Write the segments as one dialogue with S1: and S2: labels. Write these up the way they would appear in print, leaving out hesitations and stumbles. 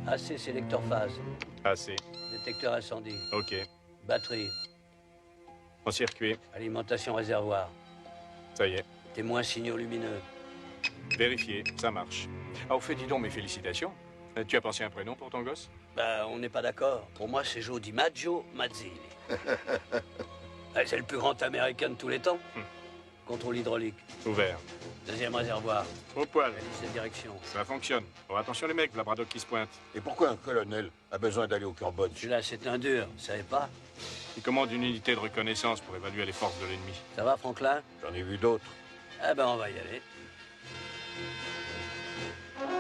S1: AC, sélecteur phase.
S2: AC.
S1: Détecteur incendie.
S2: Ok.
S1: Batterie.
S2: En circuit.
S1: Alimentation réservoir.
S2: Ça y est.
S1: Témoin signaux lumineux.
S2: Vérifié, ça marche. Ah, au fait, dis donc, mes félicitations. Tu as pensé à un prénom pour ton gosse?
S1: Bah, on n'est pas d'accord. Pour moi, c'est Joe DiMaggio Mazzini. C'est le plus grand américain de tous les temps. Contrôle hydraulique.
S2: Ouvert.
S1: Deuxième réservoir.
S2: Au poil.
S1: Hélice de direction.
S2: Ça fonctionne. Bon, attention les mecs, la Braddock qui se pointe.
S3: Et pourquoi un colonel a besoin d'aller au Cambodge?
S1: Celui-là, c'est un dur, vous savez pas?
S2: Il commande une unité de reconnaissance pour évaluer les forces de l'ennemi.
S1: Ça va, Franklin?
S3: J'en ai vu d'autres.
S1: Ah ben, on va y aller.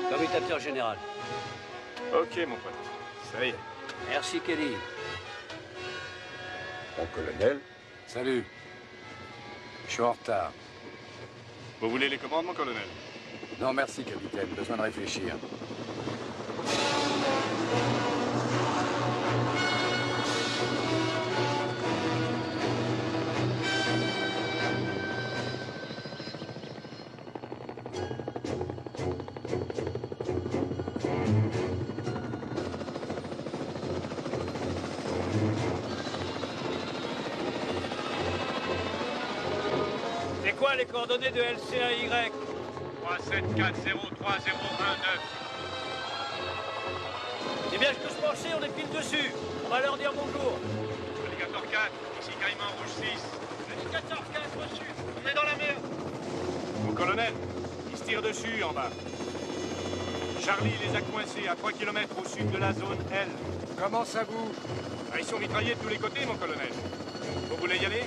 S1: Commutateur général.
S2: Ok, mon pote. Ça y est.
S1: Merci, Kelly.
S3: Mon colonel?
S4: Salut. Je suis en retard.
S2: Vous voulez les commandes, mon colonel?
S4: Non, merci, capitaine. Besoin de réfléchir.
S1: C'est quoi les coordonnées de LCAY?
S2: 3740309.
S1: C'est bien, je peux se pencher, on est pile dessus. On va leur dire bonjour.
S2: Alligator 4, ici Caïman Rouge 6.
S1: Alligator 4, reçu. On est dans la merde.
S2: Mon colonel, ils se tirent dessus en bas. Charlie les a coincés à 3 km au sud de la zone L.
S4: Comment ça bouge?
S2: Ah, ils sont mitraillés de tous les côtés, mon colonel. Vous voulez y aller?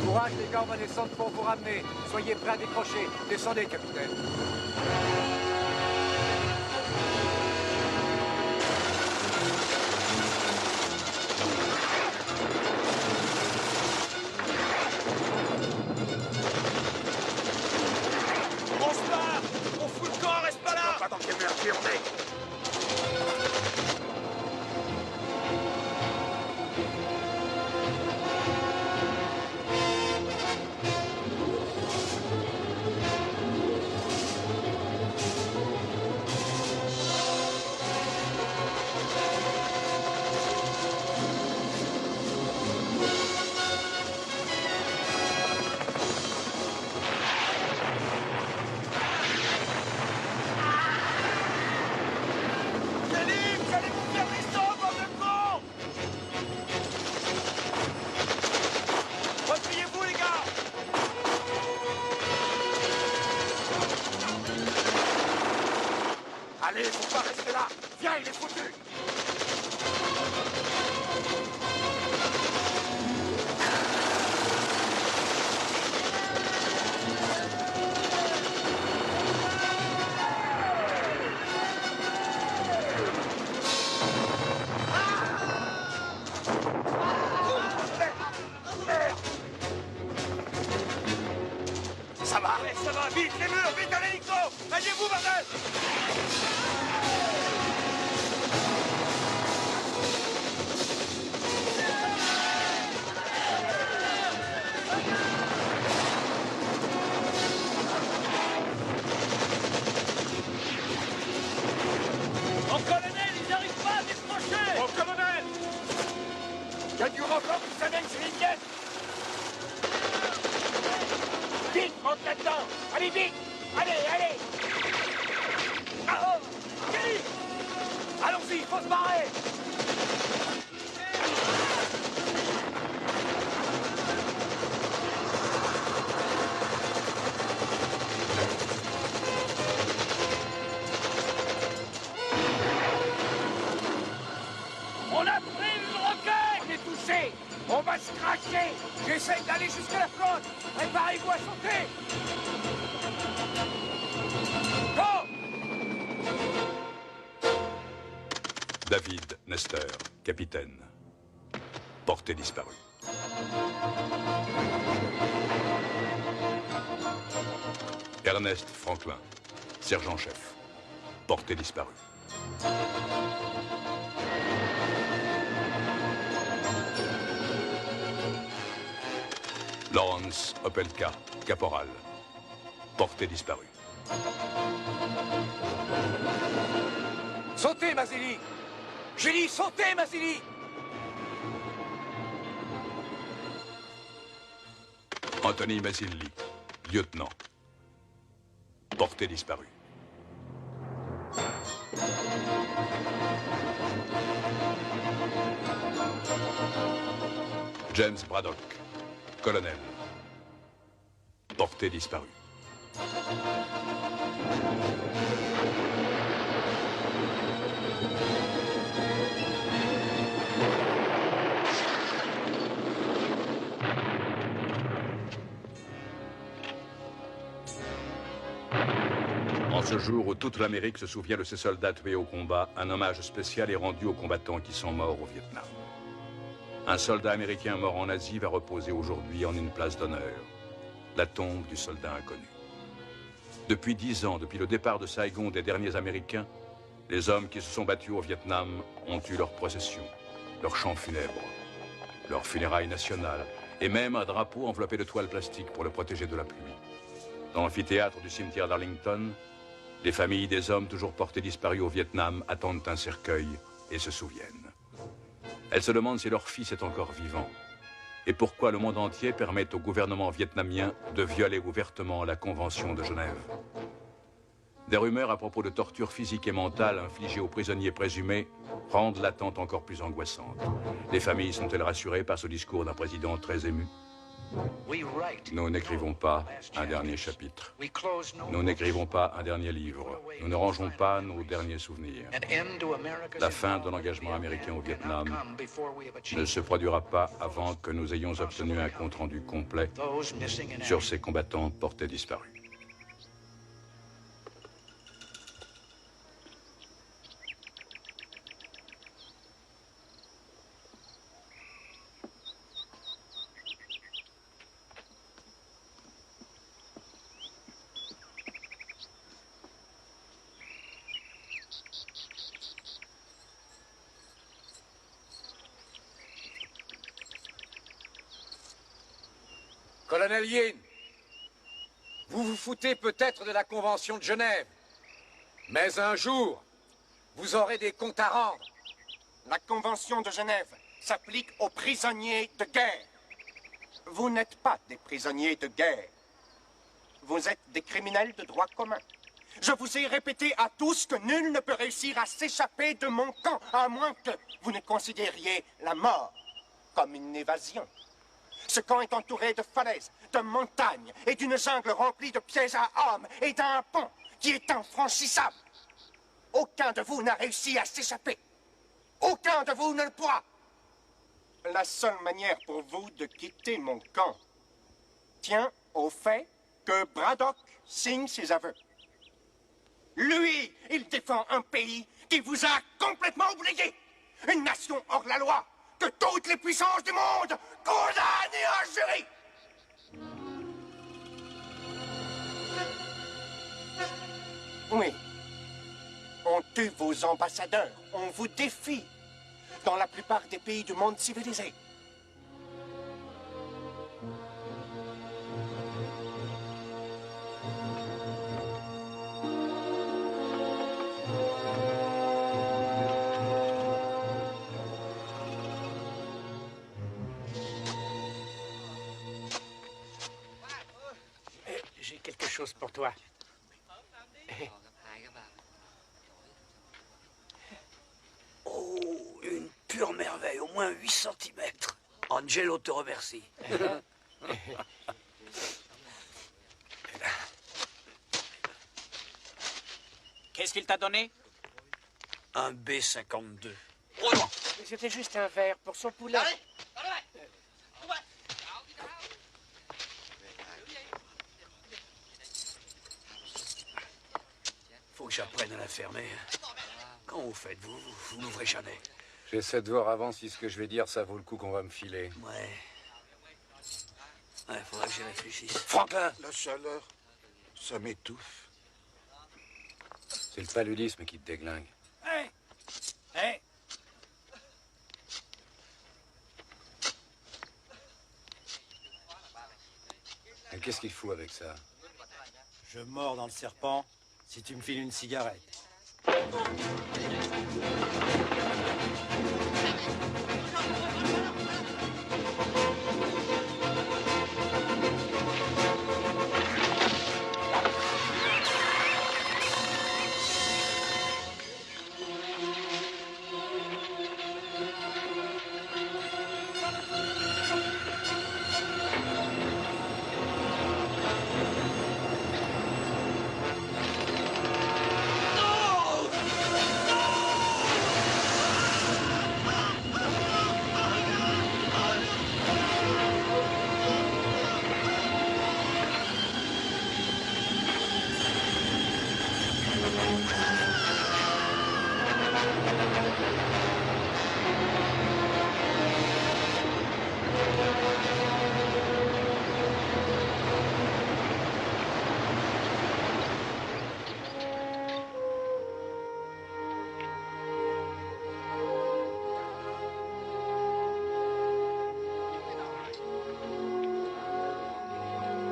S4: Courage, les gars, on va descendre pour vous ramener. Soyez prêts à décrocher. Descendez, capitaine.
S1: On se barre. On fout le camp, reste pas là.
S3: Pas dans quelle merde on est. Allez, faut pas rester là. Viens, il est foutu. Ça va.
S1: Ouais, ça va, vite, les murs, vite à l'hélico. Rayez-vous, bordel. Mon colonel, ils n'arrivent pas à décrocher.
S2: Mon colonel!
S4: Il y a du encore qui s'amène sur les miennes. Vite, monte là-dedans. Allez, vite. Allez, allez.
S1: Ah, oh. Kelly.
S4: Allons-y, il faut se barrer.
S1: On a pris une roquette.
S4: On est touché. On va se cracher. J'essaye d'aller jusqu'à la flotte. Préparez-vous à sauter. Go!
S5: David Nestor, capitaine. Portée disparue. Ernest Franklin, Sergent-chef. Portée disparue. Lawrence Opelka, caporal. Portée disparue.
S4: Sautez, Mazzilli! J'ai dit sautez, Mazzilli!
S5: Anthony Mazzilli, lieutenant. Portée disparue. James Braddock, colonel. Portée disparue. En ce jour où toute l'Amérique se souvient de ces soldats tués au combat, un hommage spécial est rendu aux combattants qui sont morts au Vietnam. Un soldat américain mort en Asie va reposer aujourd'hui en une place d'honneur, la tombe du soldat inconnu. Depuis 10 ans, depuis le départ de Saigon des derniers Américains, les hommes qui se sont battus au Vietnam ont eu leur procession, leur chant funèbre, leur funérailles nationales, et même un drapeau enveloppé de toile plastique pour le protéger de la pluie. Dans l'amphithéâtre du cimetière d'Arlington, les familles des hommes toujours portés disparus au Vietnam attendent un cercueil et se souviennent. Elles se demandent si leur fils est encore vivant et pourquoi le monde entier permet au gouvernement vietnamien de violer ouvertement la Convention de Genève. Des rumeurs à propos de tortures physiques et mentales infligées aux prisonniers présumés rendent l'attente encore plus angoissante. Les familles sont-elles rassurées par ce discours d'un président très ému? Nous n'écrivons pas un dernier chapitre. Nous n'écrivons pas un dernier livre. Nous ne rangeons pas nos derniers souvenirs. La fin de l'engagement américain au Vietnam ne se produira pas avant que nous ayons obtenu un compte-rendu complet sur ces combattants portés disparus.
S4: Colonel Yin, vous vous foutez peut-être de la Convention de Genève, mais un jour, vous aurez des comptes à rendre.
S3: La Convention de Genève s'applique aux prisonniers de guerre. Vous n'êtes pas des prisonniers de guerre. Vous êtes des criminels de droit commun. Je vous ai répété à tous que nul ne peut réussir à s'échapper de mon camp, à moins que vous ne considériez la mort comme une évasion. Ce camp est entouré de falaises, de montagnes et d'une jungle remplie de pièges à hommes et d'un pont qui est infranchissable. Aucun de vous n'a réussi à s'échapper. Aucun de vous ne le pourra. La seule manière pour vous de quitter mon camp tient au fait que Braddock signe ses aveux. Lui, il défend un pays qui vous a complètement oublié. Une nation hors la loi que toutes les puissances du monde condamnent et injurient. Oui. On tue vos ambassadeurs, on vous défie dans la plupart des pays du monde civilisé.
S6: J'ai quelque chose pour toi.
S1: Oh, une pure merveille, au moins 8 cm. Angelo te remercie.
S6: Qu'est-ce qu'il t'a donné?
S1: Un B-52.
S6: C'était juste un verre pour son poulet.
S1: Faut que j'apprenne à la fermer. Quand vous faites, vous l'ouvrez jamais.
S4: J'essaie de voir avant si ce que je vais dire, ça vaut le coup qu'on va me filer.
S1: Ouais, faudra que j'y réfléchisse.
S3: Franklin! La chaleur, ça m'étouffe.
S4: C'est le paludisme qui te déglingue.
S6: Hé Hé
S4: Et qu'est-ce qu'il fout avec ça?
S7: Je mords dans le serpent si tu me files une cigarette.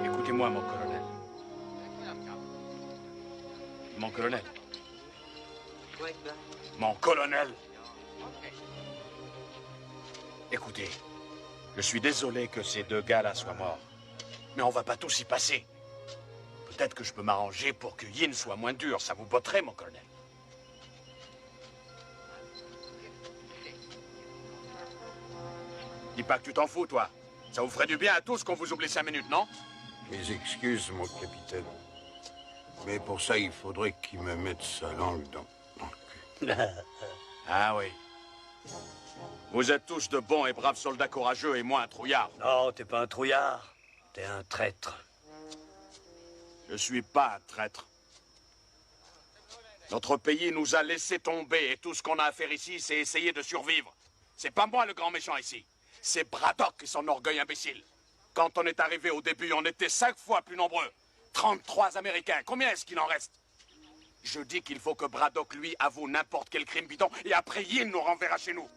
S2: Écoutez-moi, mon colonel. Mon colonel. Mon colonel. Écoutez, je suis désolé que ces deux gars-là soient morts. Mais on va pas tous y passer. Peut-être que je peux m'arranger pour que Yin soit moins dur. Ça vous botterait, mon colonel. Dis pas que tu t'en fous, toi. Ça vous ferait du bien à tous qu'on vous oublie 5 minutes, non?
S8: Mes excuses, mon capitaine. Mais pour ça, il faudrait qu'il me mette sa langue dans le cul.
S2: Ah oui. Vous êtes tous de bons et braves soldats courageux et moi un trouillard.
S1: Non, t'es pas un trouillard. T'es un traître.
S2: Je suis pas un traître. Notre pays nous a laissé tomber et tout ce qu'on a à faire ici, c'est essayer de survivre. C'est pas moi le grand méchant ici. C'est Braddock et son orgueil imbécile. Quand on est arrivé au début, on était 5 fois plus nombreux. 33 Américains. Combien est-ce qu'il en reste? Je dis qu'il faut que Braddock, lui, avoue n'importe quel crime bidon et après Yin nous renverra chez nous.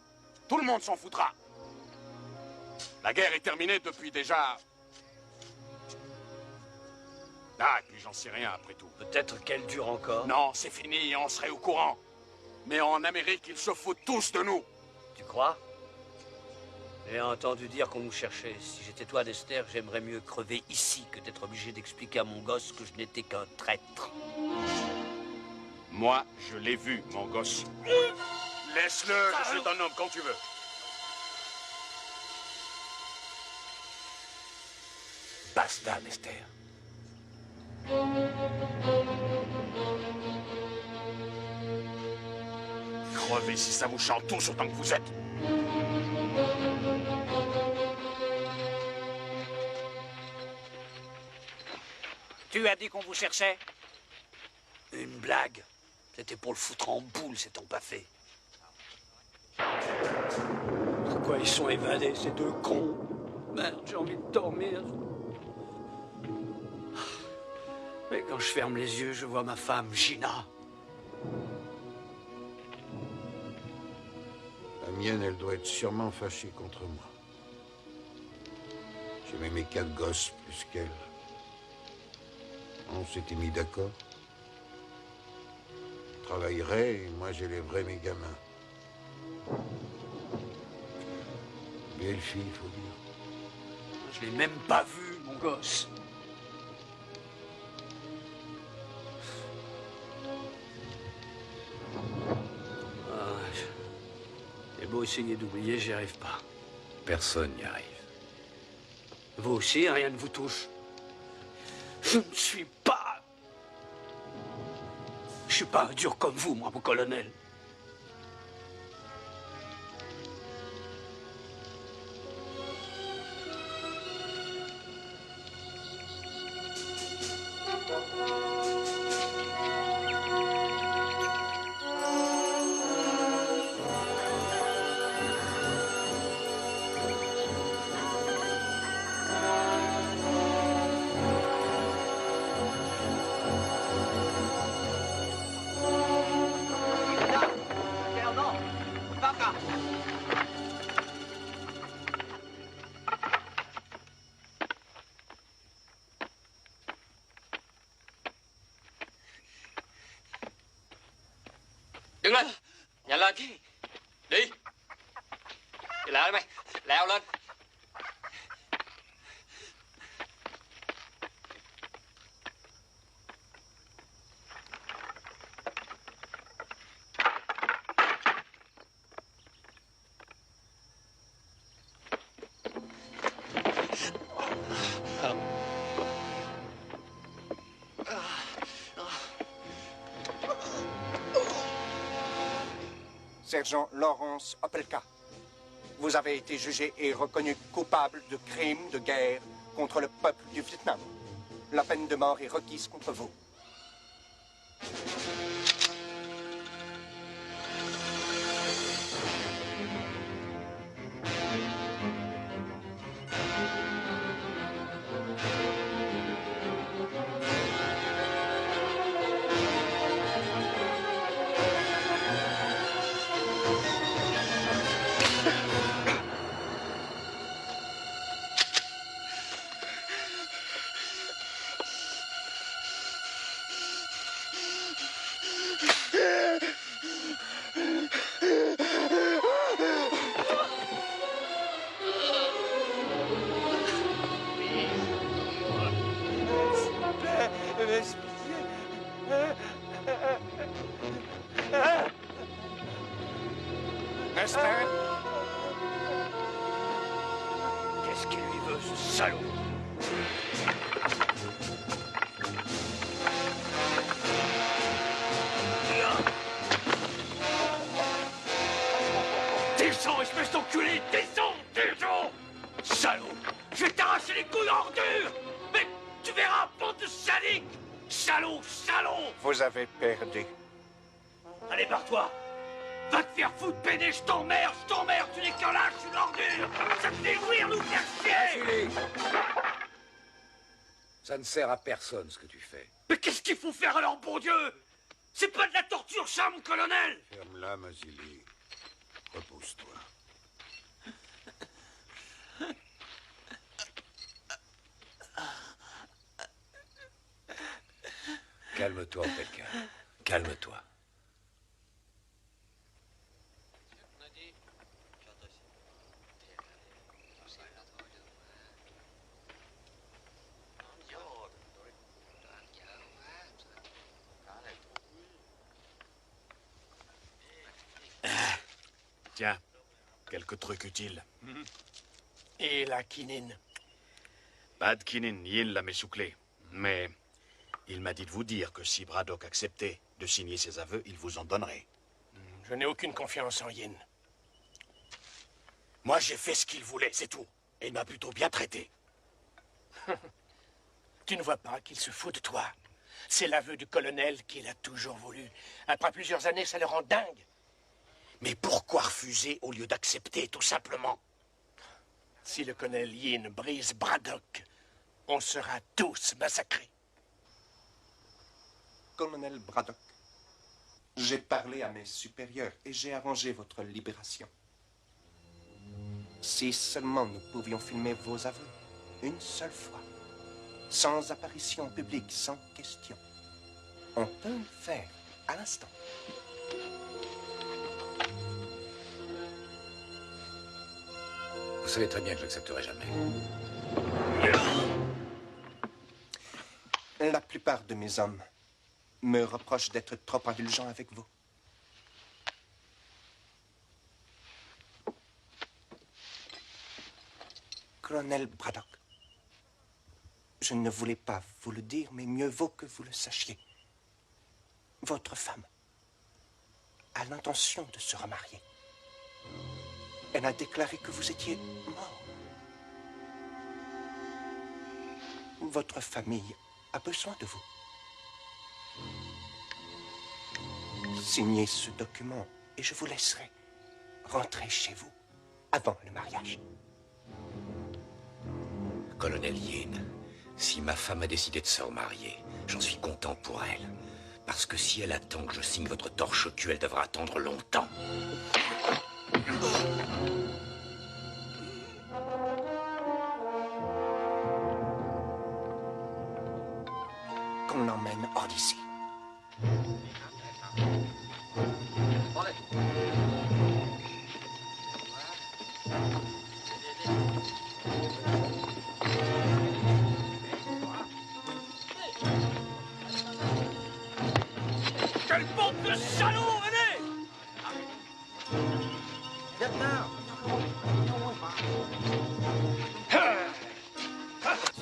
S2: Tout le monde s'en foutra. La guerre est terminée depuis déjà... Ah, et puis j'en sais rien après tout.
S1: Peut-être qu'elle dure encore.
S2: Non, c'est fini, on serait au courant. Mais en Amérique, ils se foutent tous de nous.
S1: Tu crois? J'ai entendu dire qu'on nous cherchait. Si j'étais toi, Dexter, j'aimerais mieux crever ici que d'être obligé d'expliquer à mon gosse que je n'étais qu'un traître.
S2: Moi, je l'ai vu, mon gosse. Laisse-le, je suis ton homme quand tu veux. Basta, Dexter. Crevez si ça vous chante tous autant que vous êtes.
S6: Tu as dit qu'on vous cherchait?
S1: Une blague. C'était pour le foutre en boule, cet empaffé. Pourquoi ils sont évadés, ces deux cons? Merde, j'ai envie de dormir. Mais quand je ferme les yeux, je vois ma femme, Gina.
S8: La mienne, elle doit être sûrement fâchée contre moi. J'aimais mes 4 gosses plus qu'elle. On s'était mis d'accord. Je travaillerais et moi j'élèverais mes gamins. Belle fille, il faut dire.
S1: Je l'ai même pas vu, mon gosse. J'ai beau essayer d'oublier, j'y arrive pas.
S4: Personne n'y arrive.
S1: Vous aussi, rien ne vous touche. Je ne suis pas... Je suis pas dur comme vous, moi, mon colonel.
S9: Đứng lên. Nhanh lên. Đi. Đi lại mày. Leo lên.
S3: Sergent Lawrence Opelka, vous avez été jugé et reconnu coupable de crimes de guerre contre le peuple du Vietnam. La peine de mort est requise contre vous. Nestor?
S1: Qu'est-ce qu'il lui veut, ce salaud? Descends, espèce d'enculé! Descends! Descends! Salaud! Je vais t'arracher les couilles en ordure! Mais tu verras, bande de sadiques! Salaud! Salaud!
S3: Vous avez perdu.
S1: Allez, barre-toi! Va te faire foutre, pédé, je t'emmerde, tu n'es qu'un lâche, une ordure! Ça te fait jouir, nous faire chier!
S4: Julie, ça ne sert à personne ce que tu fais.
S1: Mais qu'est-ce qu'il faut faire alors, bon Dieu? C'est pas de la torture, ça, mon colonel!
S8: Ferme-la, Mazili. Repose-toi.
S4: Calme-toi, Opelka. Calme-toi.
S2: Tiens, quelques trucs utiles.
S3: Et la quinine?
S2: Pas de quinine, Yin l'a m'essouclé. Mais il m'a dit de vous dire que si Braddock acceptait de signer ses aveux, il vous en donnerait.
S3: Je n'ai aucune confiance en Yin.
S2: Moi, j'ai fait ce qu'il voulait, c'est tout. Et il m'a plutôt bien traité.
S3: Tu ne vois pas qu'il se fout de toi? C'est l'aveu du colonel qu'il a toujours voulu. Après plusieurs années, ça le rend dingue.
S2: Mais pourquoi refuser au lieu d'accepter, tout simplement?
S3: Si le colonel Yin brise Braddock, on sera tous massacrés. Colonel Braddock, j'ai parlé à mes supérieurs et j'ai arrangé votre libération. Si seulement nous pouvions filmer vos aveux, une seule fois, sans apparition publique, sans question. On peut le faire à l'instant.
S4: Vous savez très bien que je n'accepterai jamais.
S3: La plupart de mes hommes me reprochent d'être trop indulgent avec vous. Colonel Braddock, je ne voulais pas vous le dire, mais mieux vaut que vous le sachiez. Votre femme a l'intention de se remarier. Elle a déclaré que vous étiez mort. Votre famille a besoin de vous. Signez ce document et je vous laisserai rentrer chez vous avant le mariage.
S4: Colonel Yin, si ma femme a décidé de se remarier, j'en suis content pour elle. Parce que si elle attend que je signe votre torche au cul, elle devra attendre longtemps.
S3: Qu'on l'emmène hors d'ici.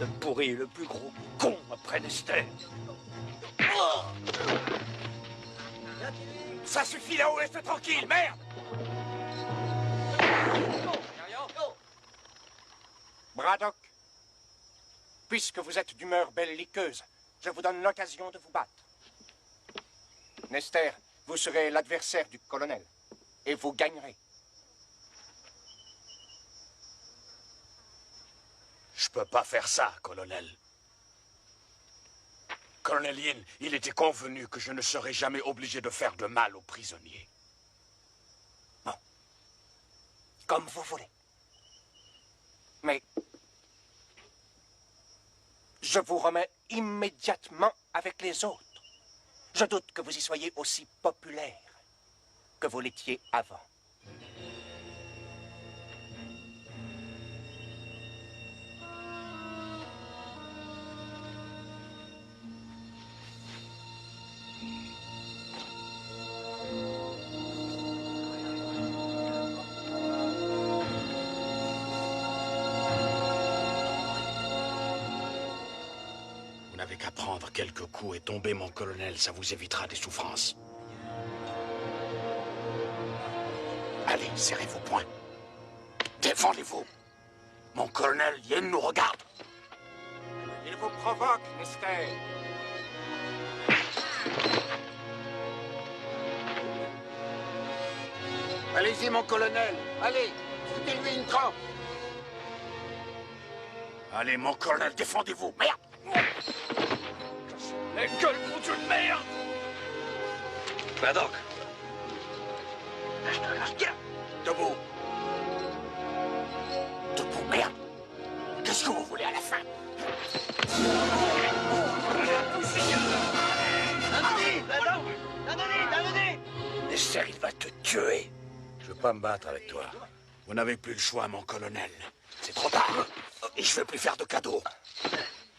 S1: Ce pourri est le plus gros con après Nester.
S3: Ça suffit là-haut, laisse-le tranquille, merde! Braddock, puisque vous êtes d'humeur belliqueuse, je vous donne l'occasion de vous battre. Nester, vous serez l'adversaire du colonel, et vous gagnerez.
S2: Je peux pas faire ça, colonel. Colonel Yin, il était convenu que je ne serais jamais obligé de faire de mal aux prisonniers.
S3: Bon. Comme vous voulez. Mais je vous remets immédiatement avec les autres. Je doute que vous y soyez aussi populaire que vous l'étiez avant.
S2: Vous n'avez qu'à prendre quelques coups et tomber, mon colonel, ça vous évitera des souffrances. Allez, serrez vos poings. Défendez-vous. Mon colonel Yin nous regarde.
S3: Il vous provoque, Nester.
S8: Allez-y, mon colonel. Allez, foutez-lui une trempe.
S2: Allez, mon colonel, défendez-vous. Merde!
S1: La gueule, mon Dieu de merde!
S9: Braddock.
S2: Debout. Debout, merde. Qu'est-ce que vous voulez à la fin?
S1: Nester, il va te tuer.
S2: Je veux pas me battre avec toi. Vous n'avez plus le choix, mon colonel. C'est trop tard. Et je veux plus faire de cadeaux.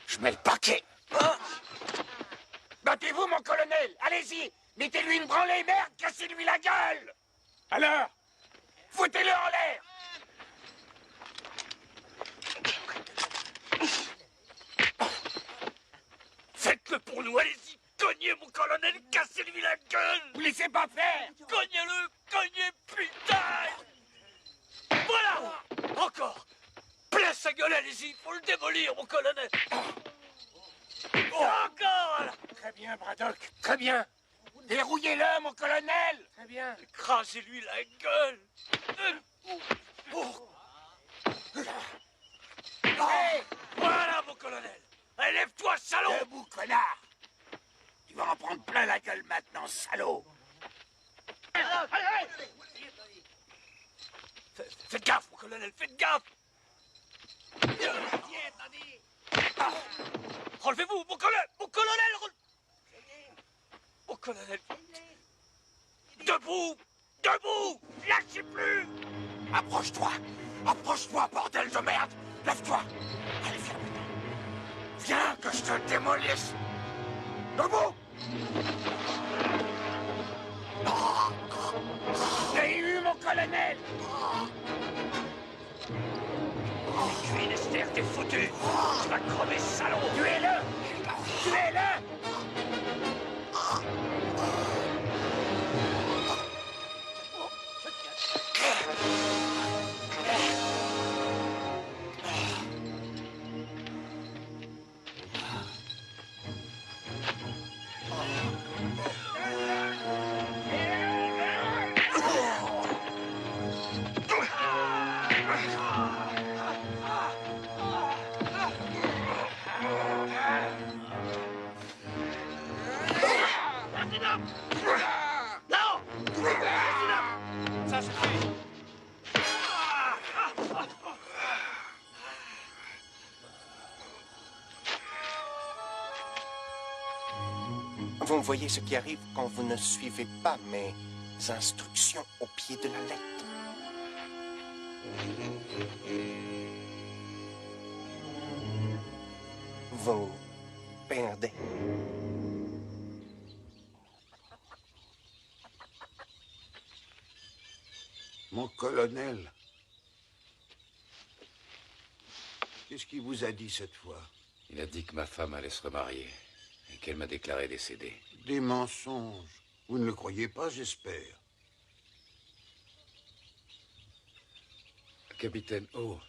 S2: Je mets le paquet.
S3: Battez-vous, mon colonel. Allez-y. Mettez-lui une branlée, merde. Cassez-lui la gueule. Alors, foutez-le en l'air.
S1: Faites-le pour nous, allez-y. Cognez, mon colonel, cassez-lui la gueule.
S3: Vous laissez pas faire.
S1: Cognez-le, cognez, putain. Voilà. Encore. Plein sa gueule, allez-y. Faut le démolir, mon colonel. Encore, voilà.
S3: Très bien, Braddock. Très bien. Dérouillez-le, mon colonel. Très bien.
S1: Écrasez-lui la gueule.
S3: Hey,
S1: Voilà, mon colonel. Allez, lève-toi, salaud.
S3: debout, connard. Tu vas en prendre plein la gueule maintenant, salaud.
S1: Faites gaffe, mon colonel, faites gaffe. Relevez-vous, mon colonel, mon colonel. Debout, debout, lâchez plus.
S2: Approche-toi, bordel de merde. Lève-toi. Allez, viens, putain. Viens, que je te démolisse. Debout.
S3: J'ai eu, mon colonel.
S1: Tu es Nester, t'es foutu. Tu vas crever, salaud.
S3: Tuez-le. Tuez-le. Vous voyez ce qui arrive quand vous ne suivez pas mes instructions au pied de la lettre. Vous perdez.
S8: Mon colonel. Qu'est-ce qu'il vous a dit cette fois?
S10: Il a dit que ma femme allait se remarier et qu'elle m'a déclaré décédée.
S8: Des mensonges. Vous ne le croyez pas, j'espère.
S10: Capitaine O,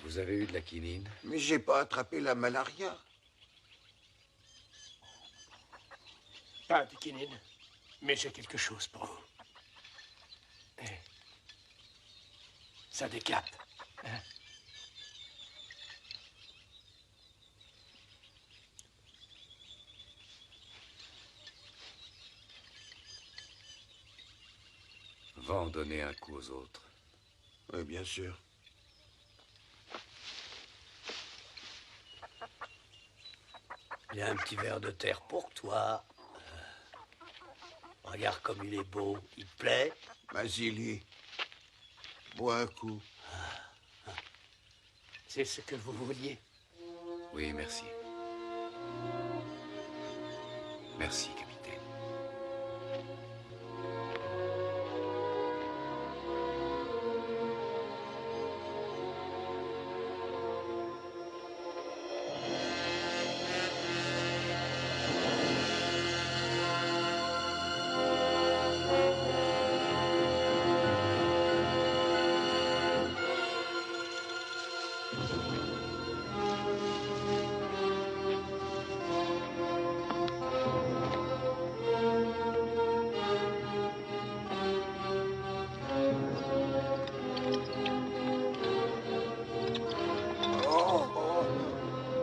S10: vous avez eu de la quinine?
S8: Mais j'ai pas attrapé la malaria.
S3: Pas de quinine, mais j'ai quelque chose pour vous. Ça décape. Hein?
S10: Va en donner un coup aux autres.
S8: Oui, bien sûr.
S1: Il y a un petit verre de terre pour toi. Regarde comme il est beau. Il te plaît?
S8: Mazili, bois un coup.
S3: C'est ce que vous vouliez.
S10: Oui, merci. Merci, capitaine.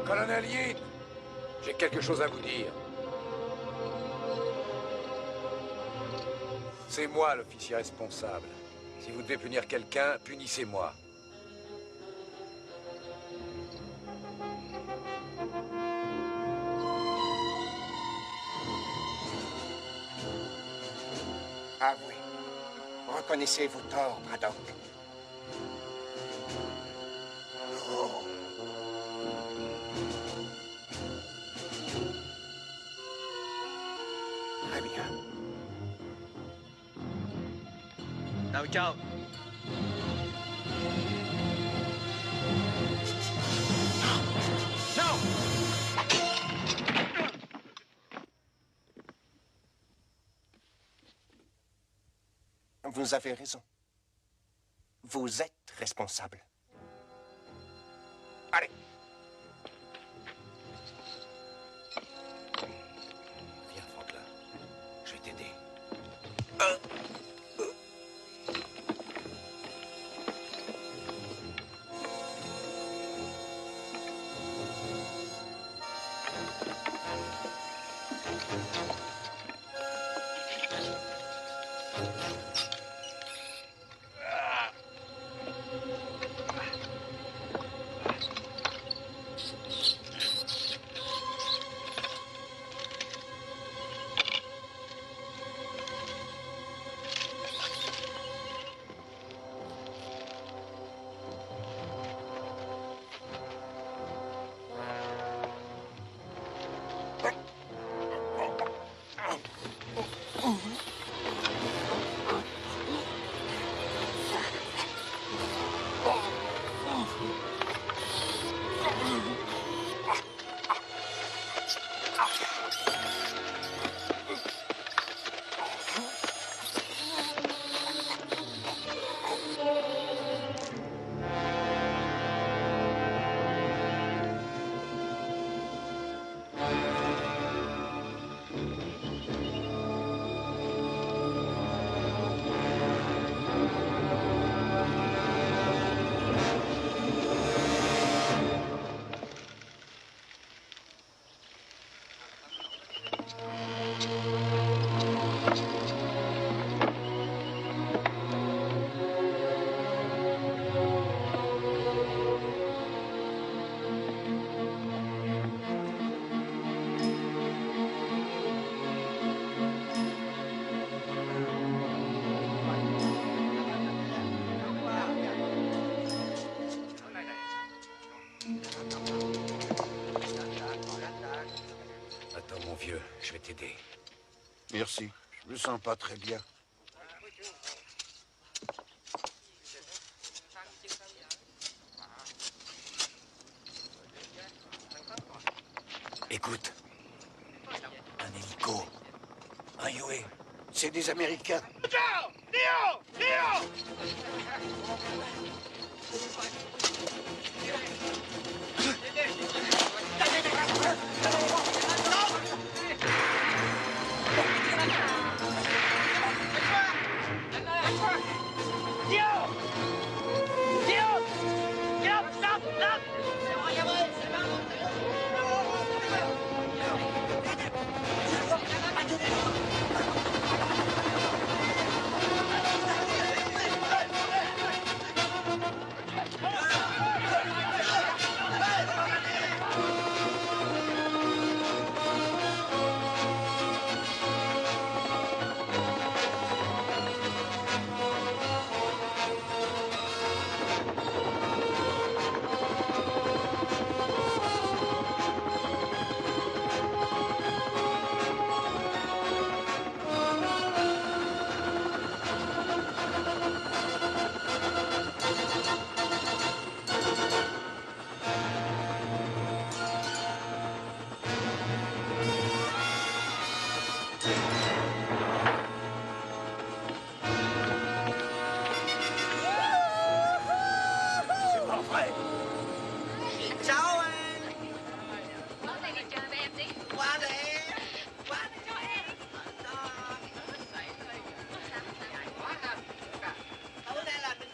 S4: Colonel Yin, j'ai quelque chose à vous dire. C'est moi l'officier responsable. Si vous devez punir quelqu'un, punissez-moi.
S3: Avouez. Reconnaissez vos torts, Braddock. Très bien.
S9: Now go. No!
S3: Vous avez raison. Vous êtes responsable. Allez.
S10: Viens, Franklin. Je vais t'aider. Attends, mon vieux, je vais t'aider.
S8: Merci. Je me sens pas très bien.
S7: Écoute. Un hélico. Un Huey. C'est des Américains.
S2: Ciao! Léo! Léo!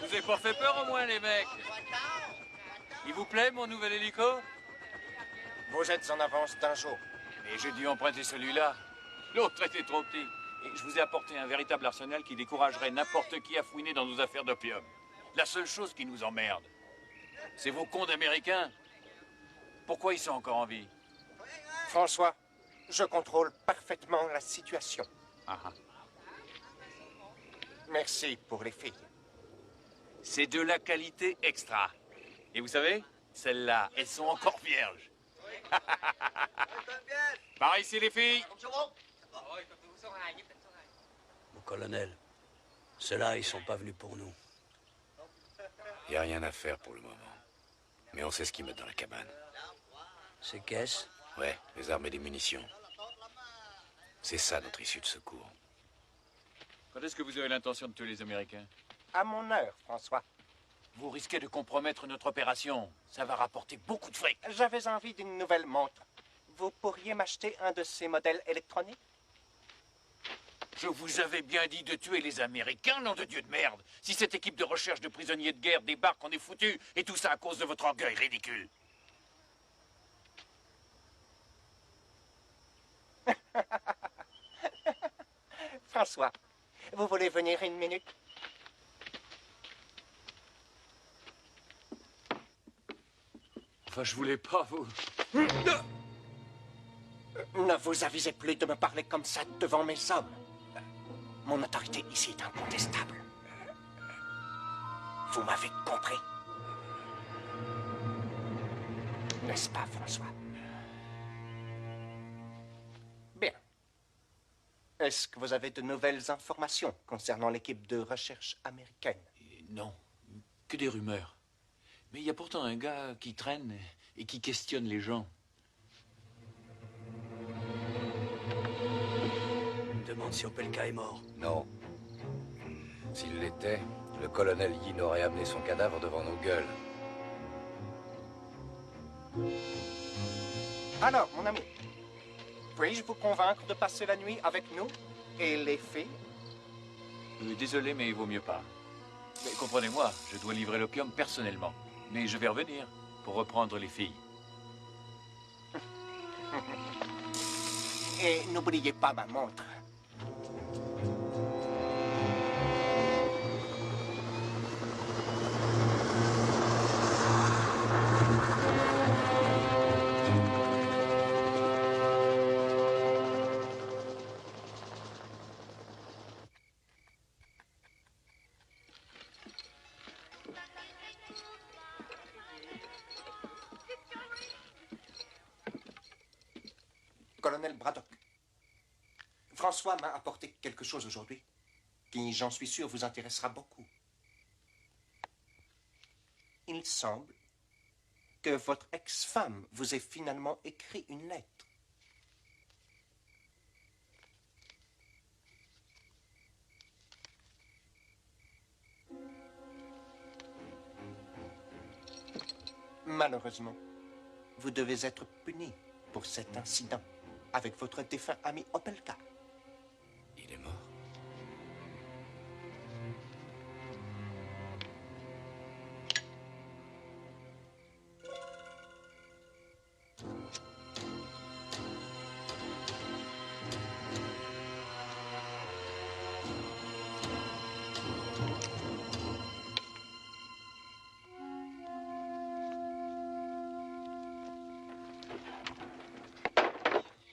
S9: Je vous ai pas fait peur au moins, les mecs. Il vous plaît, mon nouvel hélico?
S3: Vous êtes en avance d'un jour.
S9: Et j'ai dû emprunter celui-là. L'autre était trop petit. Et je vous ai apporté un véritable arsenal qui découragerait n'importe qui à fouiner dans nos affaires d'opium. La seule chose qui nous emmerde, c'est vos cons d'Américains. Pourquoi ils sont encore en vie?
S3: François, je contrôle parfaitement la situation. Merci pour les filles.
S9: C'est de la qualité extra. Et vous savez, celles-là, elles sont encore vierges. Par ici, les filles.
S1: Mon colonel, ceux-là, ils sont pas venus pour nous.
S10: Il n'y a rien à faire pour le moment. Mais on sait ce qu'ils mettent dans la cabane.
S1: Ces caisses?
S10: Ouais, les armes et les munitions. C'est ça notre issue de secours.
S9: Quand est-ce que vous avez l'intention de tuer les Américains?
S3: À mon heure, François.
S9: Vous risquez de compromettre notre opération. Ça va rapporter beaucoup de fric.
S3: J'avais envie d'une nouvelle montre. Vous pourriez m'acheter un de ces modèles électroniques?
S9: Je vous avais bien dit de tuer les Américains, nom de Dieu de merde. Si cette équipe de recherche de prisonniers de guerre débarque, on est foutu. Et tout ça à cause de votre orgueil ridicule.
S3: François, vous voulez venir une minute?
S9: Enfin, je voulais pas vous...
S3: Ne vous avisez plus de me parler comme ça devant mes hommes. Mon autorité ici est incontestable. Vous m'avez compris? N'est-ce pas, François? Bien. Est-ce que vous avez de nouvelles informations concernant l'équipe de recherche américaine?
S9: Non, que des rumeurs. Mais il y a pourtant un gars qui traîne et qui questionne les gens.
S1: Il me demande si Opelka est mort.
S10: Non. S'il l'était, le colonel Yin aurait amené son cadavre devant nos gueules.
S3: Alors, mon ami, puis-je vous convaincre de passer la nuit avec nous et les filles?
S9: Désolé, mais il vaut mieux pas. Mais comprenez-moi, je dois livrer l'opium personnellement. Mais je vais revenir pour reprendre les filles.
S3: Et n'oubliez pas ma montre. Colonel Braddock, François m'a apporté quelque chose aujourd'hui qui, j'en suis sûr, vous intéressera beaucoup. Il semble que votre ex-femme vous ait finalement écrit une lettre. Malheureusement, vous devez être puni pour cet incident avec votre défunt ami Opelka.
S10: Il est mort.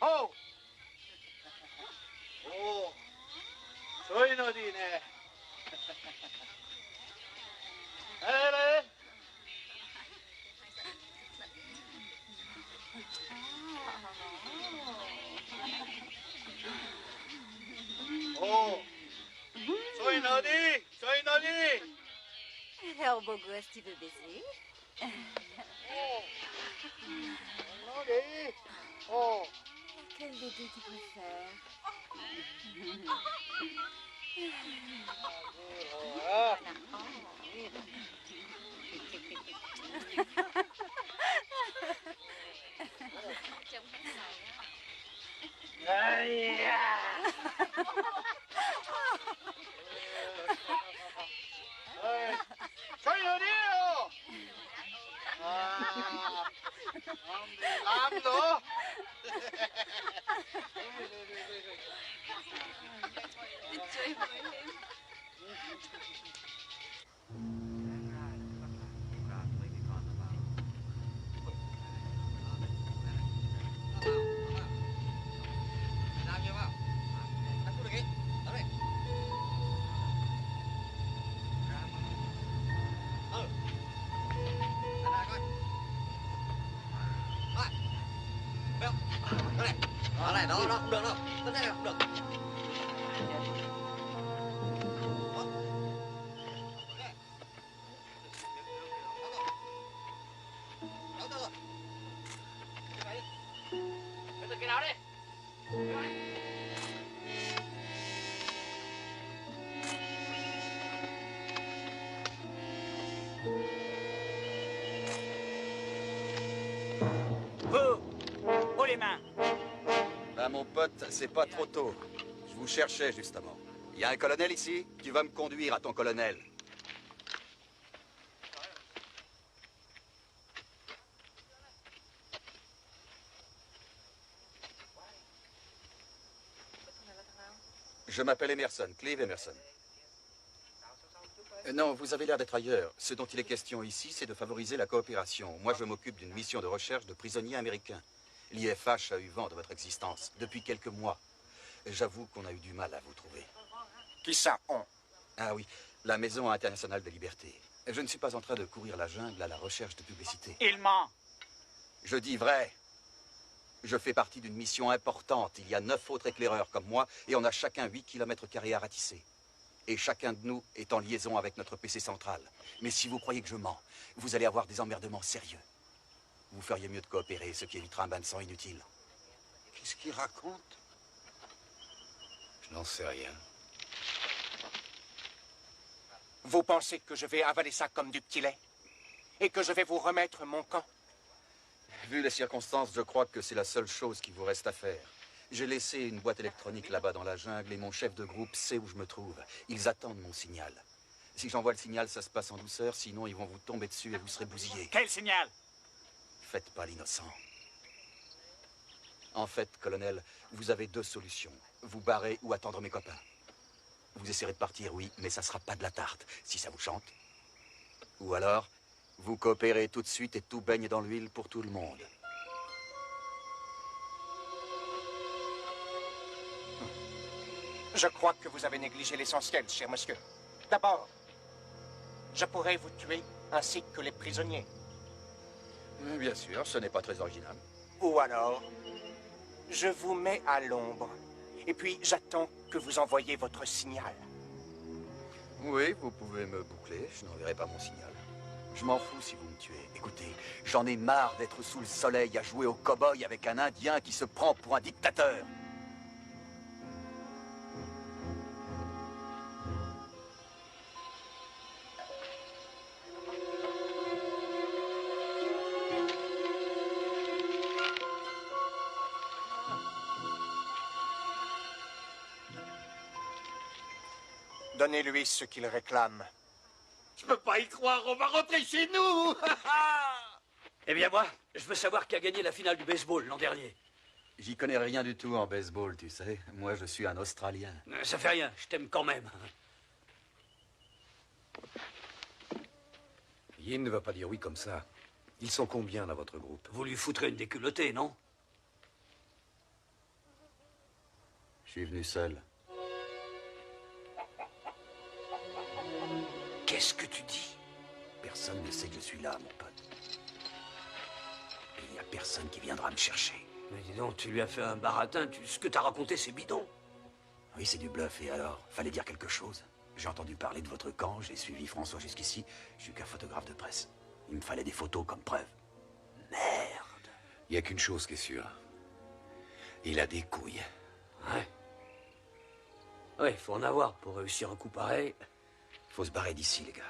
S11: Oh! Oh! Soy Nodine. Hele! Oh! Soy Nodi! Soy Nodi!
S12: Alors, beau gosse, tu veux baiser?
S11: Oh! Nodi! Oh!
S12: Quel des deux tu préfères?
S11: Ah! Aïe! Soy Nodino! Ah! Ando!
S7: Đó này, nó không được đâu. Cái này không được.
S11: Cái nào đi?
S6: Vous, haut les mains.
S13: Ben, mon pote, c'est pas trop tôt. Je vous cherchais, justement. Il y a un colonel ici? Tu vas me conduire à ton colonel. Je m'appelle Emerson, Clive Emerson. Non, vous avez l'air d'être ailleurs. Ce dont il est question ici, c'est de favoriser la coopération. Moi, je m'occupe d'une mission de recherche de prisonniers américains. L'IFH a eu vent de votre existence depuis quelques mois. J'avoue qu'on a eu du mal à vous trouver.
S3: Qui ça, on?
S13: Ah oui, la Maison internationale de liberté. Je ne suis pas en train de courir la jungle à la recherche de publicité.
S6: Il ment.
S13: Je dis vrai. Je fais partie d'une mission importante. Il y a 9 autres éclaireurs comme moi et on a chacun 8 km² à ratisser. Et chacun de nous est en liaison avec notre PC central. Mais si vous croyez que je mens, vous allez avoir des emmerdements sérieux. Vous feriez mieux de coopérer, ce qui évitera un bain de sang inutile.
S8: Qu'est-ce qu'il raconte?
S10: Je n'en sais rien.
S3: Vous pensez que je vais avaler ça comme du petit lait? Et que je vais vous remettre mon camp?
S13: Vu les circonstances, je crois que c'est la seule chose qui vous reste à faire. J'ai laissé une boîte électronique là-bas dans la jungle et mon chef de groupe sait où je me trouve. Ils attendent mon signal. Si j'envoie le signal, ça se passe en douceur, sinon ils vont vous tomber dessus et vous serez bousillés.
S6: Quel signal?
S13: Faites pas l'innocent. En fait, colonel, vous avez 2 solutions. Vous barrer ou attendre mes copains. Vous essaierez de partir, oui, mais ça sera pas de la tarte, si ça vous chante. Ou alors, vous coopérez tout de suite et tout baigne dans l'huile pour tout le monde.
S3: Je crois que vous avez négligé l'essentiel, cher monsieur. D'abord, je pourrais vous tuer ainsi que les prisonniers.
S13: Bien sûr, ce n'est pas très original.
S3: Ou alors, je vous mets à l'ombre. Et puis, j'attends que vous envoyiez votre signal.
S13: Oui, vous pouvez me boucler, je n'enverrai pas mon signal. Je m'en fous si vous me tuez. Écoutez, j'en ai marre d'être sous le soleil à jouer au cow-boy avec un Indien qui se prend pour un dictateur.
S3: Donnez-lui ce qu'il réclame.
S2: Je peux pas y croire, on va rentrer chez nous.
S1: Eh bien moi, je veux savoir qui a gagné la finale du baseball l'an dernier.
S13: J'y connais rien du tout en baseball, tu sais. Moi, je suis un Australien.
S1: Ça fait rien, je t'aime quand même.
S10: Yin ne va pas dire oui comme ça. Ils sont combien dans votre groupe?
S1: Vous lui foutrez une déculottée, non?
S13: Je suis venu seul.
S1: Qu'est-ce que tu dis?
S13: Personne ne sait que je suis là, mon pote. Et il n'y a personne qui viendra me chercher.
S1: Mais dis donc, tu lui as fait un baratin. Ce que t'as raconté, c'est bidon.
S13: Oui, c'est du bluff. Et alors? Fallait dire quelque chose. J'ai entendu parler de votre camp, j'ai suivi François jusqu'ici. Je suis qu'un photographe de presse. Il me fallait des photos comme preuve.
S1: Merde.
S10: Il n'y a qu'une chose qui est sûre. Il a des couilles.
S1: Ouais. Ouais, faut en avoir pour réussir un coup pareil.
S13: Faut se barrer d'ici, les gars.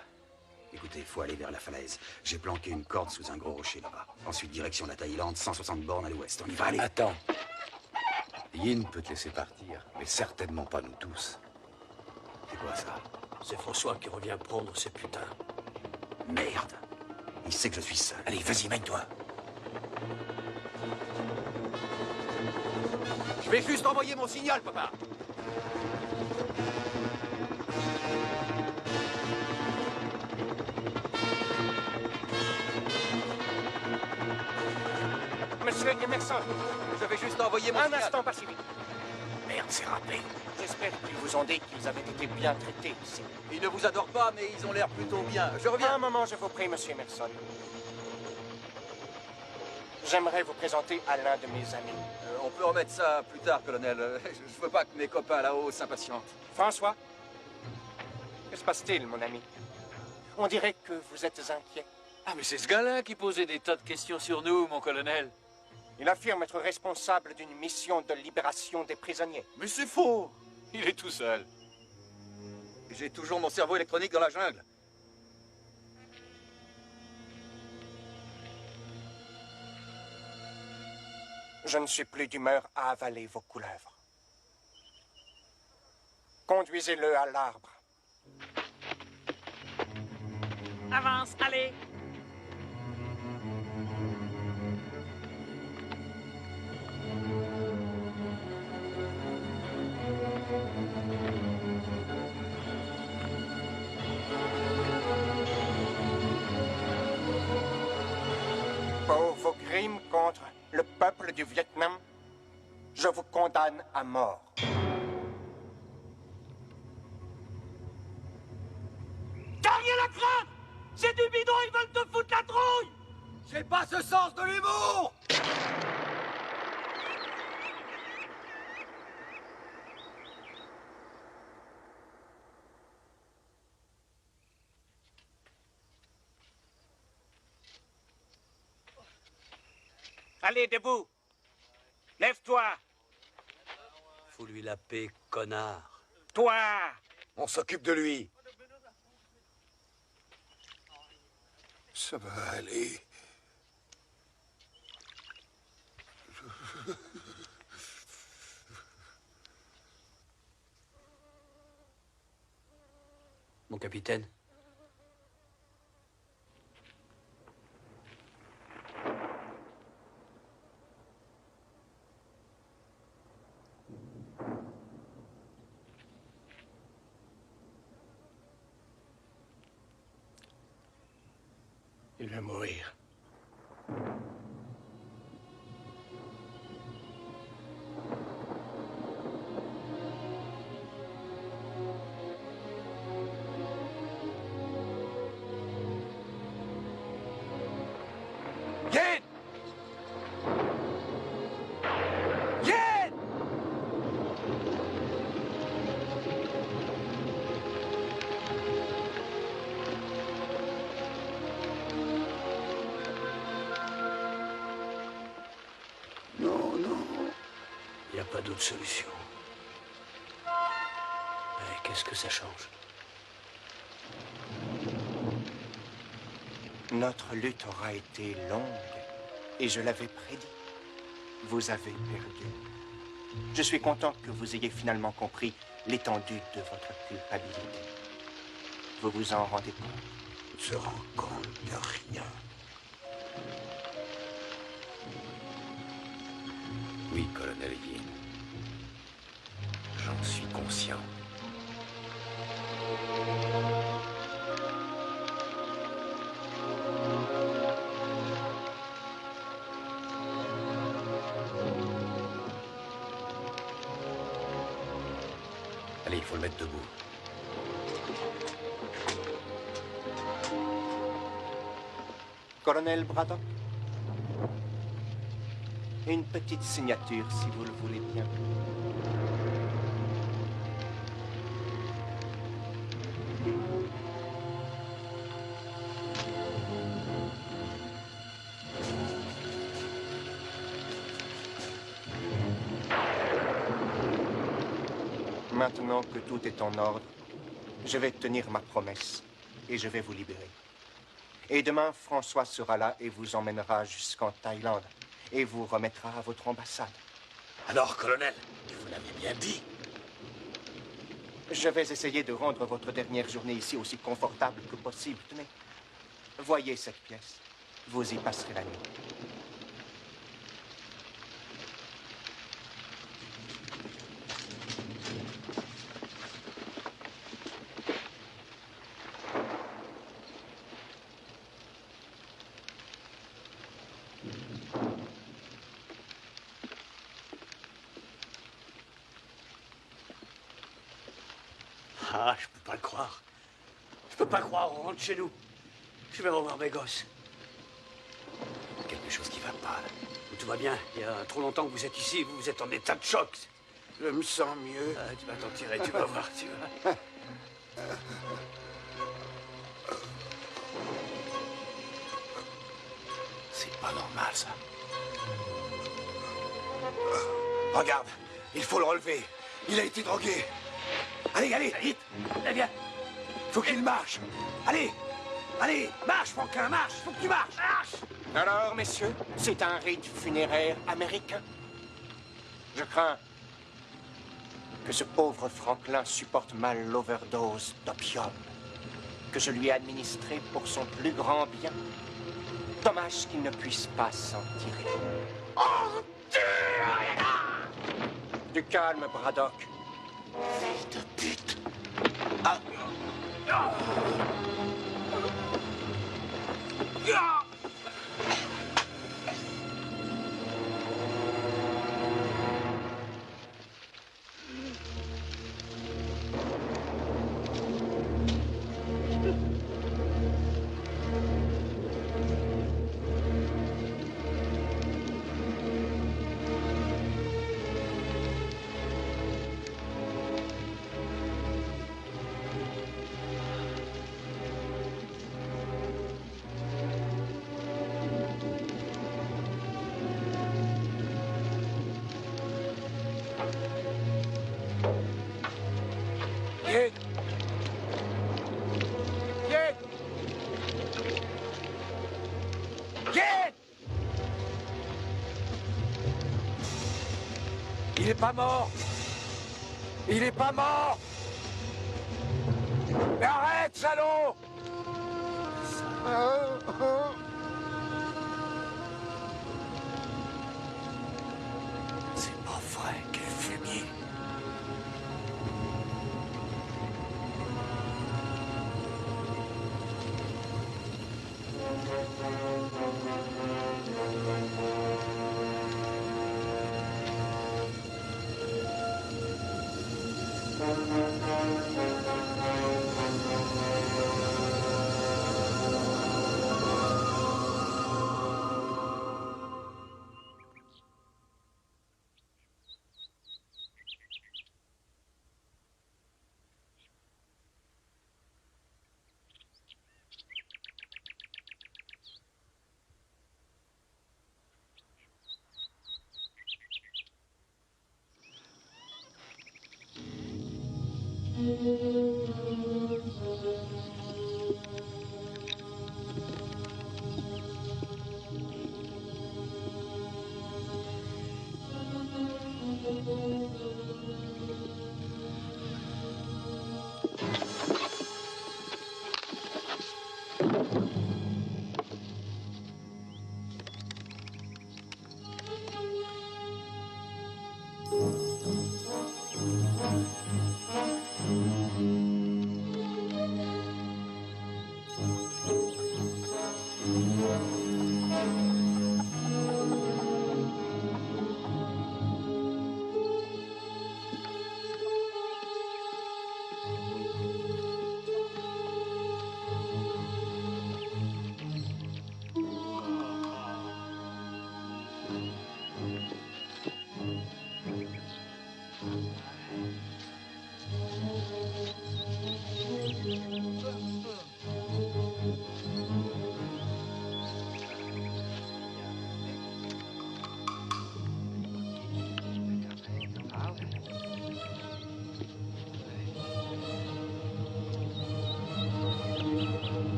S13: Écoutez, faut aller vers la falaise. J'ai planqué une corde sous un gros rocher là-bas. Ensuite, direction la Thaïlande, 160 bornes à l'ouest. On y va, allez.
S10: Attends. Yin peut te laisser partir, mais certainement pas nous tous.
S13: C'est quoi ça?
S1: C'est François qui revient prendre ses putains.
S13: Merde. Il sait que je suis seul. Allez, vas-y, mène-toi. Je vais juste envoyer mon signal, papa.
S3: Monsieur Emerson,
S13: je vais juste envoyer mon signal.
S3: Un instant, pas si vite.
S13: Merde, c'est râpé.
S3: J'espère qu'ils vous ont dit qu'ils avaient été bien traités ici.
S13: Ils ne vous adorent pas, mais ils ont l'air plutôt bien. Je reviens.
S3: Un moment, je vous prie, monsieur Emerson. J'aimerais vous présenter à l'un de mes amis.
S13: On peut remettre ça plus tard, colonel. Je veux pas que mes copains là-haut s'impatientent.
S3: François, que se passe-t-il, mon ami? On dirait que vous êtes inquiet.
S9: Ah, mais c'est ce gars-là qui posait des tas de questions sur nous, mon colonel.
S3: Il affirme être responsable d'une mission de libération des prisonniers.
S9: Mais c'est faux. Il est tout seul.
S13: J'ai toujours mon cerveau électronique dans la jungle.
S3: Je ne suis plus d'humeur à avaler vos couleuvres. Conduisez-le à l'arbre.
S6: Avance, allez.
S3: Pour vos crimes contre le peuple du Vietnam, je vous condamne à mort.
S6: T'as rien à craindre! C'est du bidon, ils veulent te foutre la trouille!
S13: J'ai pas ce sens de l'humour!
S6: Allez, debout! Lève-toi!
S1: Faut lui la paix, connard.
S6: Toi!
S10: On s'occupe de lui.
S8: Ça va aller.
S1: Mon capitaine.
S7: Il va mourir.
S13: Yin! Yin!
S8: Non, non.
S1: Il n'y a pas d'autre solution. Mais qu'est-ce que ça change?
S3: Notre lutte aura été longue, et je l'avais prédit. Vous avez perdu. Je suis content que vous ayez finalement compris l'étendue de votre culpabilité. Vous vous en rendez compte?
S8: On se rend compte de rien.
S10: Oui, colonel Yin. J'en suis conscient. Allez, il faut le mettre debout.
S3: Colonel Braddock, une petite signature, si vous le voulez bien. Maintenant que tout est en ordre, je vais tenir ma promesse et je vais vous libérer. Et demain, François sera là et vous emmènera jusqu'en Thaïlande et vous remettra à votre ambassade.
S7: Alors, colonel, vous l'avez bien dit.
S3: Je vais essayer de rendre votre dernière journée ici aussi confortable que possible. Tenez, voyez cette pièce. Vous y passerez la nuit.
S7: Ah, je peux pas le croire. Je peux pas croire, on rentre chez nous. Je vais revoir mes gosses.
S10: Quelque chose qui va pas, là.
S7: Tout va bien. Il y a trop longtemps que vous êtes ici. Vous êtes en état de choc.
S8: Je me sens mieux.
S7: Ah, tu vas t'en tirer, tu vas voir, tu vas. C'est pas normal, ça. Regarde, il faut le relever. Il a été drogué. Allez, allez, vite. Allez, viens. Faut qu'il marche. Allez, allez, marche, Franklin, marche. Faut que tu marches, marche.
S3: Alors, messieurs, c'est un rite funéraire américain. Je crains que ce pauvre Franklin supporte mal l'overdose d'opium que je lui ai administré pour son plus grand bien. Dommage qu'il ne puisse pas s'en tirer.
S7: Oh,
S3: Du calme, Braddock.
S7: fils de pute. Ah. Ah. Ah.
S4: Yin! Yin! Yin! Il est pas mort! Il est pas mort! Mais arrête, salaud!
S7: C'est pas vrai, quel fumier.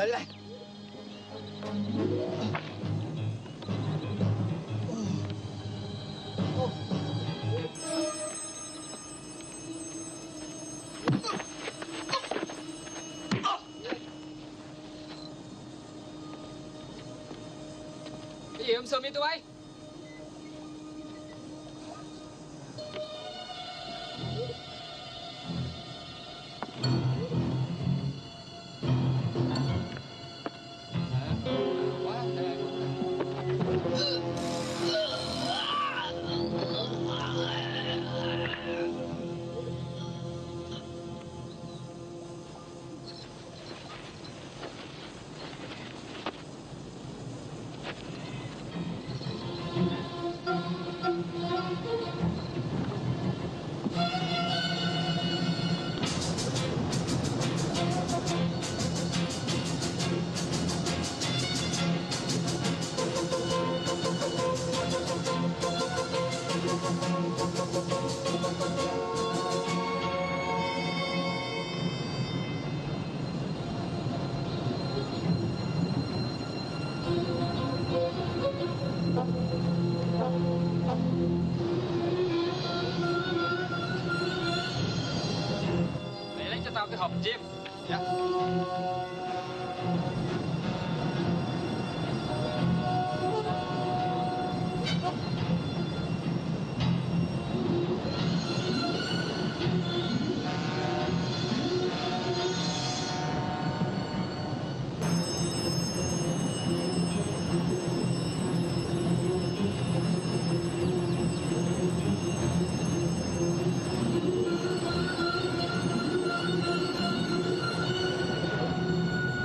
S7: Salut.
S14: Cái gì ông Sơ mi tụi bay? Mày lấy cho tao cái hộp chim. Dạ.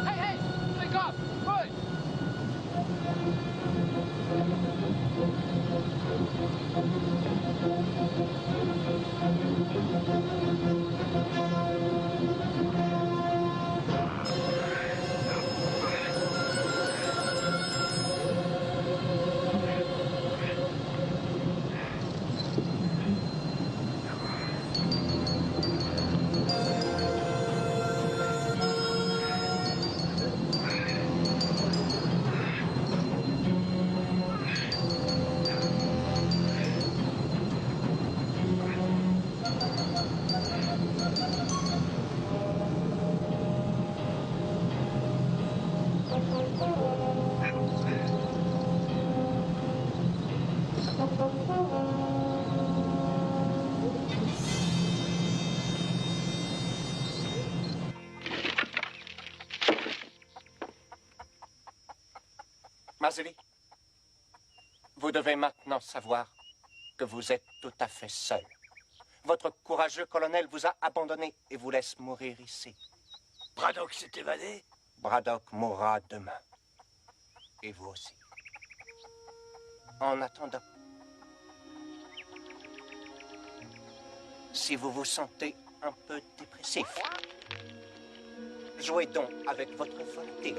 S14: Hey, hey! Wake up! Good!
S3: Marzeli, vous devez maintenant savoir que vous êtes tout à fait seul. Votre courageux colonel vous a abandonné et vous laisse mourir ici.
S1: Braddock s'est évadé?
S3: Braddock mourra demain. Et vous aussi. En attendant, si vous vous sentez un peu dépressif, jouez donc avec votre volonté.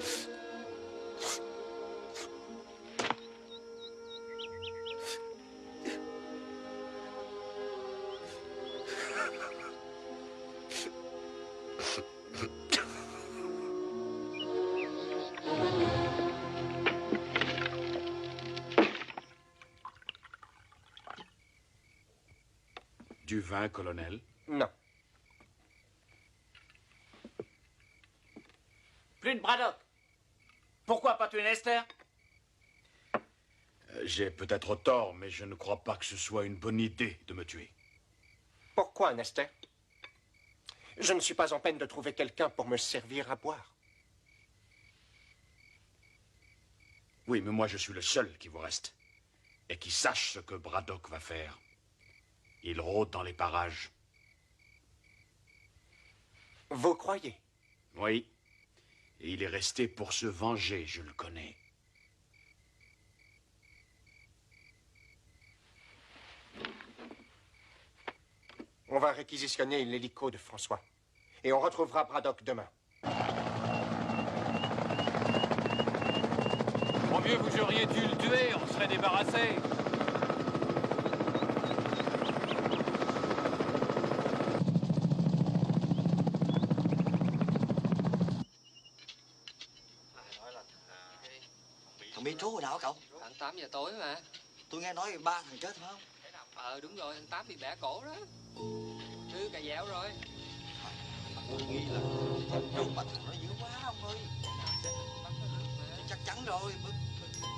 S5: Du vin, colonel?
S3: Non.
S6: Plus de Braddock. Pourquoi pas tuer Nester?
S5: J'ai peut-être tort, mais je ne crois pas que ce soit une bonne idée de me tuer.
S3: Pourquoi, Nester? Je ne suis pas en peine de trouver quelqu'un pour me servir à boire.
S5: Oui, mais moi je suis le seul qui vous reste. Et qui sache ce que Braddock va faire. Il rôde dans les parages.
S3: Vous croyez?
S5: Oui. Et il est resté pour se venger, je le connais.
S3: On va réquisitionner l'hélico de François. Et on retrouvera Braddock demain.
S9: Au mieux, vous auriez dû le tuer, on serait débarrassé.
S15: trú hồi nào hả cậu?
S16: Tận 8 giờ tối mà.
S15: Tôi nghe nói 3 thằng chết phải không?
S16: Đúng rồi, thằng Tám bị bẻ cổ đó. Thứ cà dẻo rồi.
S15: Tôi nghĩ là trú mà thằng nó dữ quá ông ơi. Chắc chắn rồi.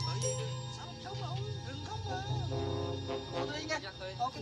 S15: Bởi vì sao không sống nổi, đừng khóc mà. Tôi đi nha. Ok.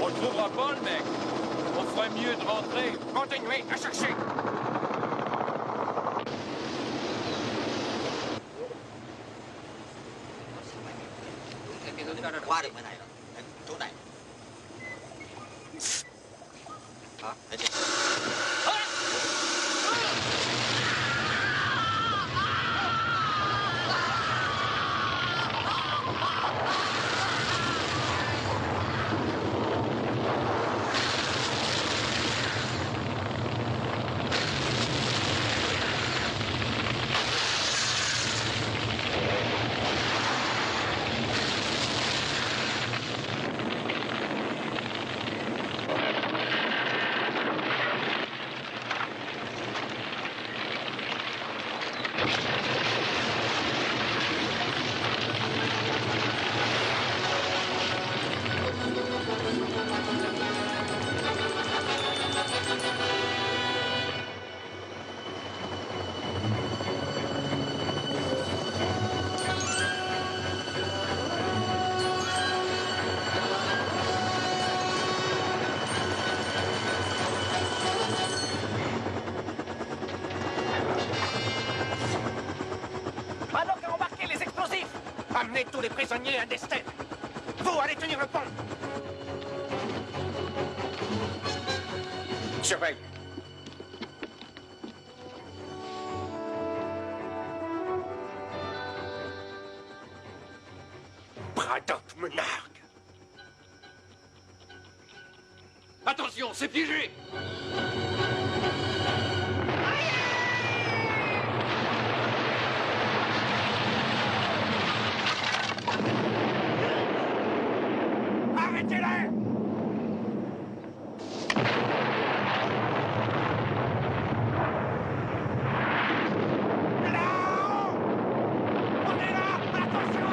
S9: On le trouvera pas, le mec. On ferait mieux de rentrer.
S3: Continuez à chercher.
S15: Qua được bên này rồi. Đến chỗ này. Hả? Để đi.
S3: Maddock a embarqué les explosifs. Amenez tous les prisonniers à Dester. Vous allez tenir le pont. Surveille. Braddock me nargue.
S9: Attention, c'est piégé.
S3: Arrêtez-les! Là-haut! On est là! Attention!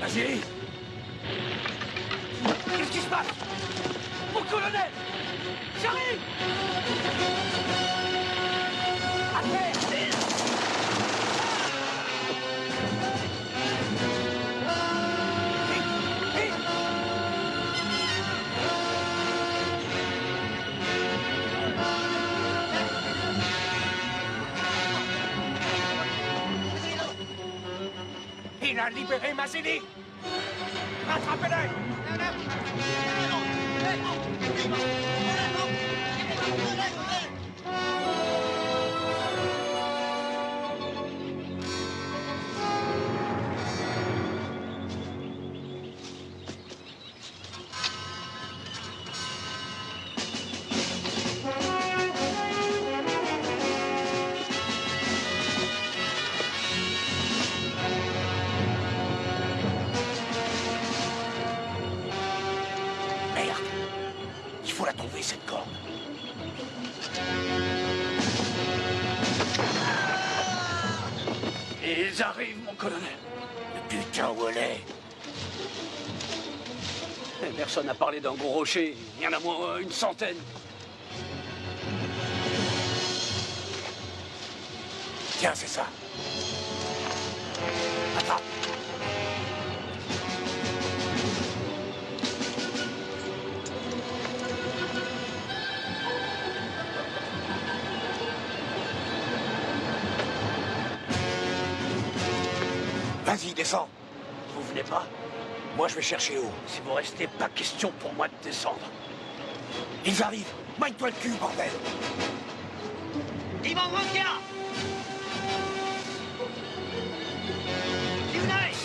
S9: Vas-y.
S3: Qu'est-ce qui se passe? Mon colonel! J'arrive! À terre! Vite! Vite! Il a libéré Mazzini. Rattrapez-le.
S7: Il faut la trouver, cette corde.
S1: Ils arrivent, mon colonel.
S7: Le putain, où elle est?
S1: Personne n'a parlé d'un gros rocher. Il y en a moins une centaine.
S7: Tiens, c'est ça. Attrape. Vas-y, descends.
S1: Vous venez pas?
S7: Moi, je vais chercher l'eau.
S1: Si vous restez, pas question pour moi de descendre.
S7: Ils arrivent. Maille-toi le cul, bordel.
S6: Dimon Wankia! Unite!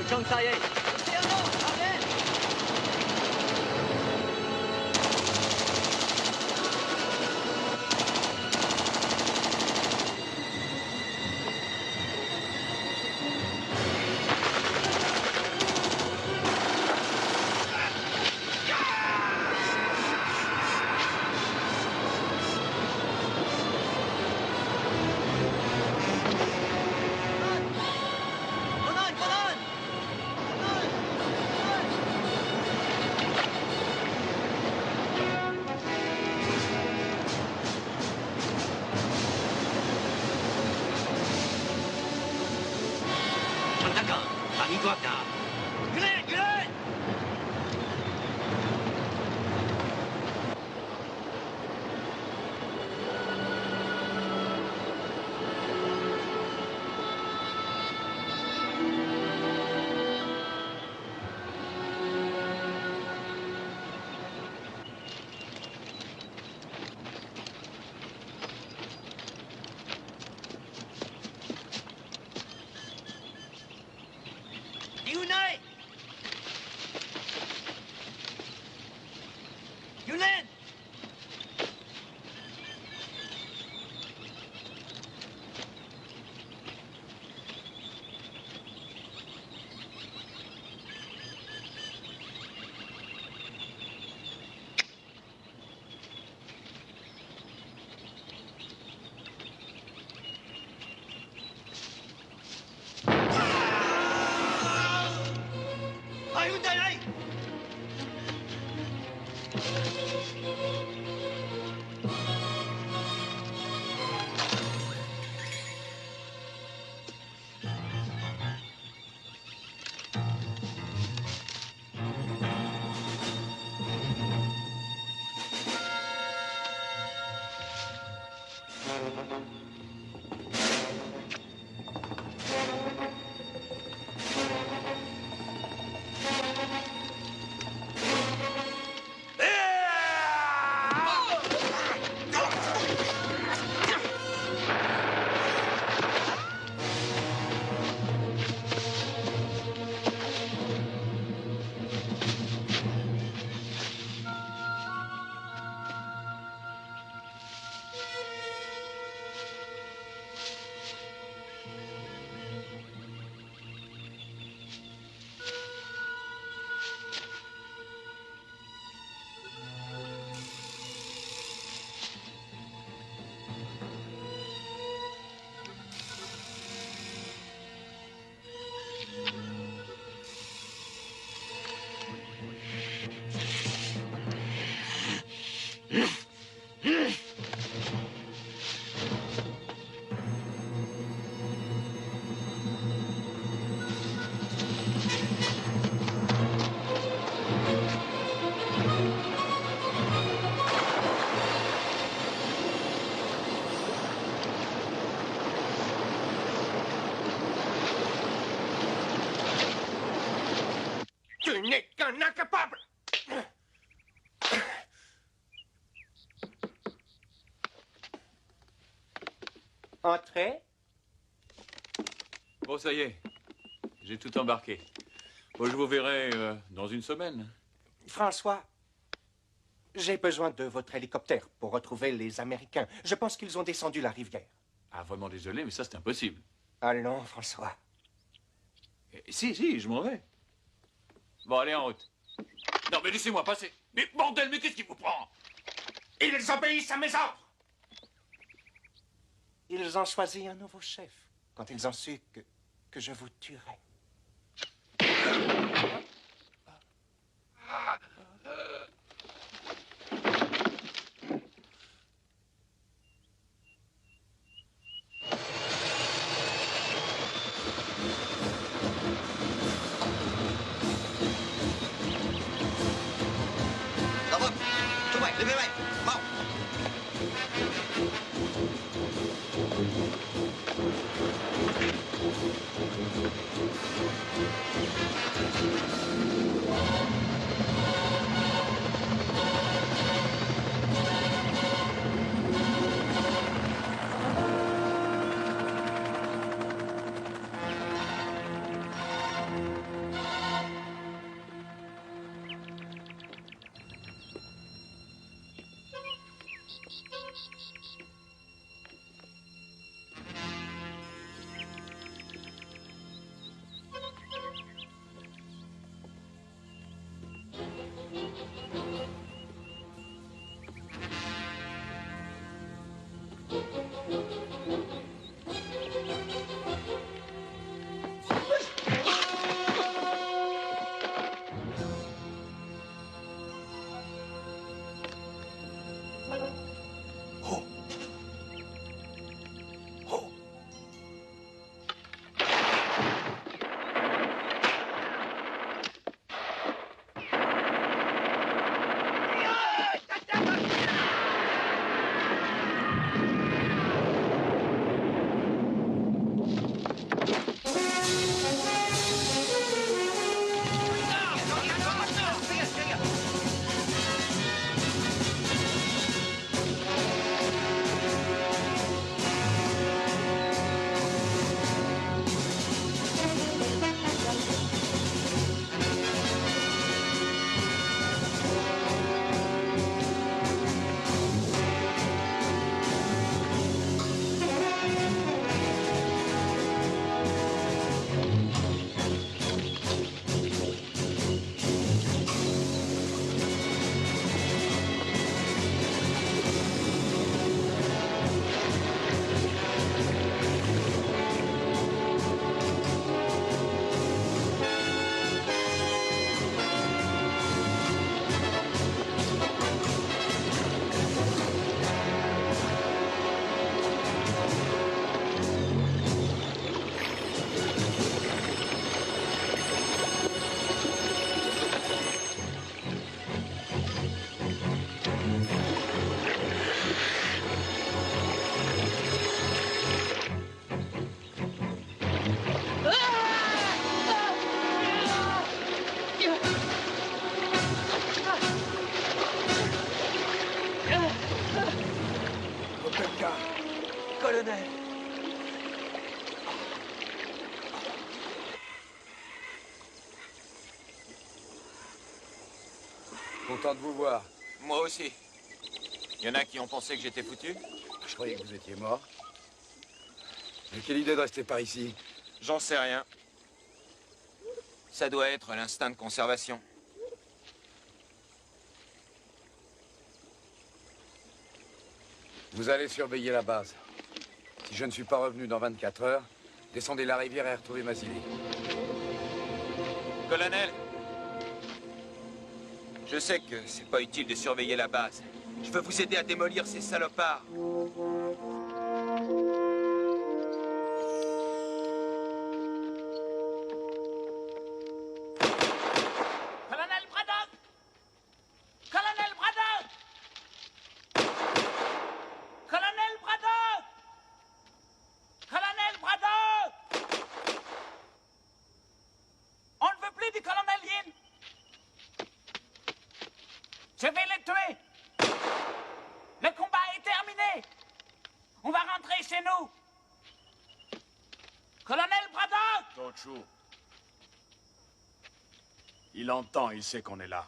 S6: Chong Saye. Unite!
S3: Entrez.
S9: Bon, ça y est. J'ai tout embarqué. Bon, je vous verrai dans une semaine.
S3: François, j'ai besoin de votre hélicoptère pour retrouver les Américains. Je pense qu'ils ont descendu la rivière.
S9: Ah, vraiment désolé, mais ça, c'est impossible.
S3: Allons, François.
S9: Si, je m'en vais. Bon, allez, en route. Non, mais laissez-moi passer. Mais bordel, mais qu'est-ce qui vous prend?
S3: Ils obéissent à mes ordres. Ils ont choisi un nouveau chef quand ils ont su que je vous tuerais.
S7: Colonel.
S10: Content de vous voir.
S9: Moi aussi. Il y en a qui ont pensé que j'étais foutu.
S10: Je croyais que vous étiez mort. Mais quelle idée de rester par ici?
S17: J'en sais rien. Ça doit être l'instinct de conservation.
S10: Vous allez surveiller la base. Si je ne suis pas revenu dans 24 heures, descendez la rivière et retrouvez Mazzilli.
S17: Colonel, je sais que c'est pas utile de surveiller la base. Je veux vous aider à démolir ces salopards.
S6: Colonel Braddock! Colonel Braddock! Colonel Braddock! Colonel Braddock! On ne veut plus du colonel Yin. Je vais les tuer. Le combat est terminé. On va rentrer chez nous.
S2: Claude Chou. Il entend, il sait qu'on est là.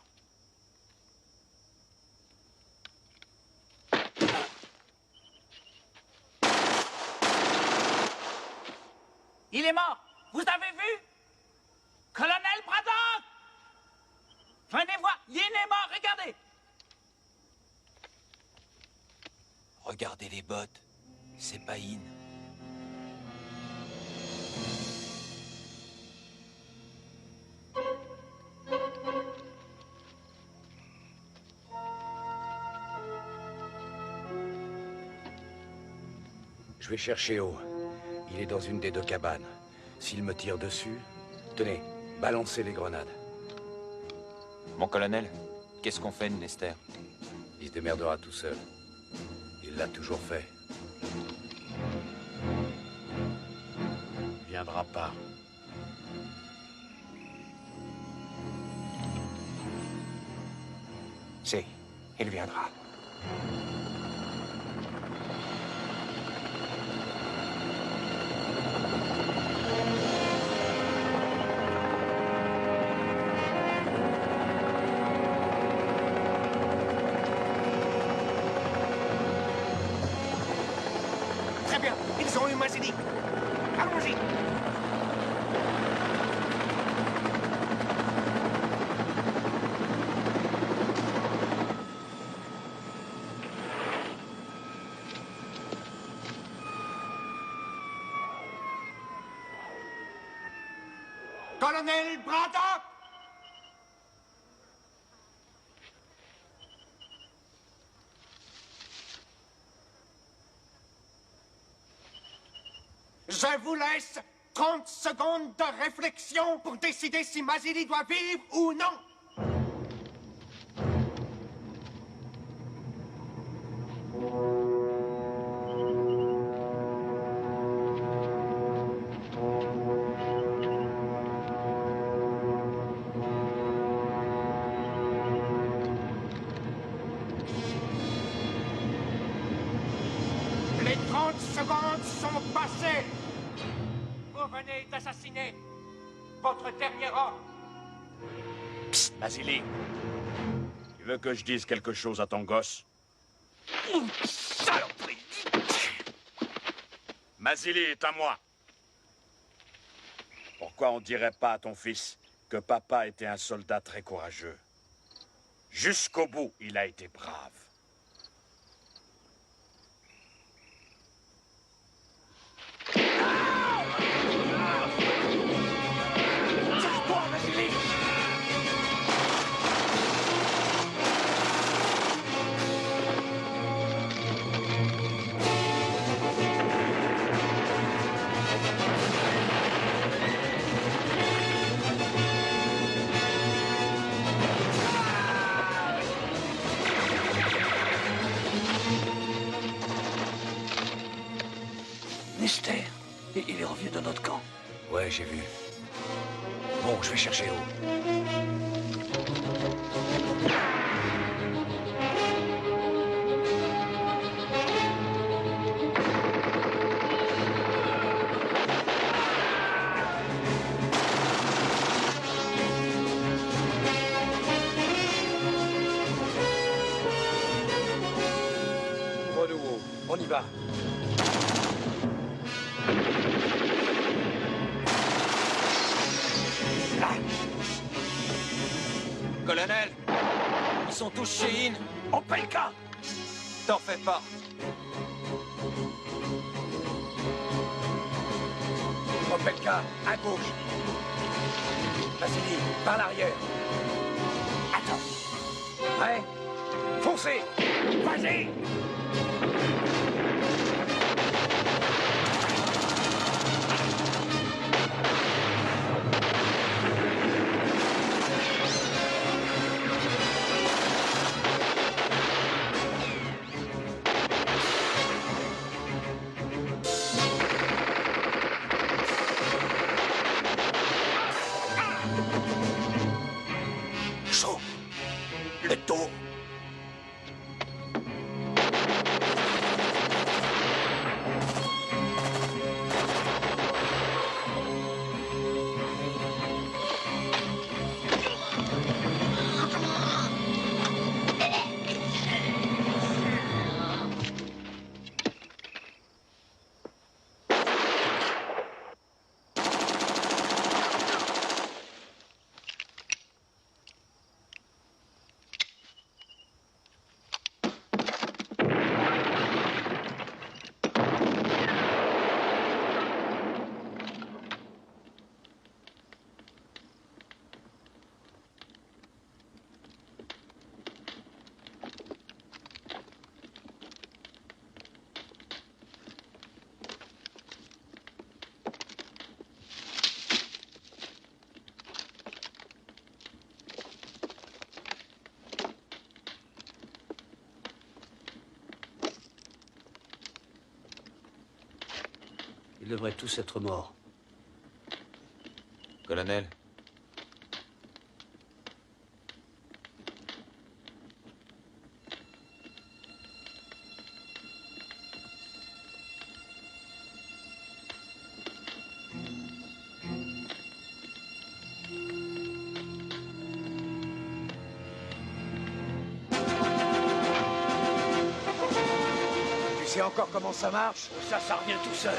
S6: Il est mort. Vous avez vu? Colonel Braddock! Venez voir, Yin est mort, regardez!
S17: Regardez les bottes. C'est pas in.
S10: Je vais chercher O. Il est dans une des 2 cabanes. S'il me tire dessus, tenez, balancez les grenades.
S17: Mon colonel, qu'est-ce qu'on fait de Nester?
S10: Il se démerdera tout seul. Il l'a toujours fait.
S2: Il viendra pas.
S3: Si, il viendra. Très bien, ils ont eu Mazini. Allons-y. Colonel Braddock! Je vous laisse 30 secondes de réflexion pour décider si Mazili doit vivre ou non. Les 30 secondes sont passées. Vous venez d'assassiner votre dernier homme.
S2: Psst, Basili. Tu veux que je dise quelque chose à ton gosse?
S6: Saloperie!
S2: Mazili est à moi. Pourquoi on dirait pas à ton fils que papa était un soldat très courageux? Jusqu'au bout, il a été brave.
S6: Tire-toi, Vasily!
S1: Nester, il est revenu de notre camp.
S10: Ouais, j'ai vu. Bon, je vais chercher O. Ouvre-nous, O. On y va.
S17: Colonel, ils sont tous chez In.
S6: Opelka!
S17: T'en fais pas.
S10: Opelka, à gauche. Vasily, par l'arrière.
S6: Attends.
S10: Prêt? Foncez!
S6: Vas-y!
S1: Chaud. Le dos. Ils devraient tous être morts.
S17: Colonel,
S4: Tu sais encore comment ça marche?
S1: Ça revient tout seul.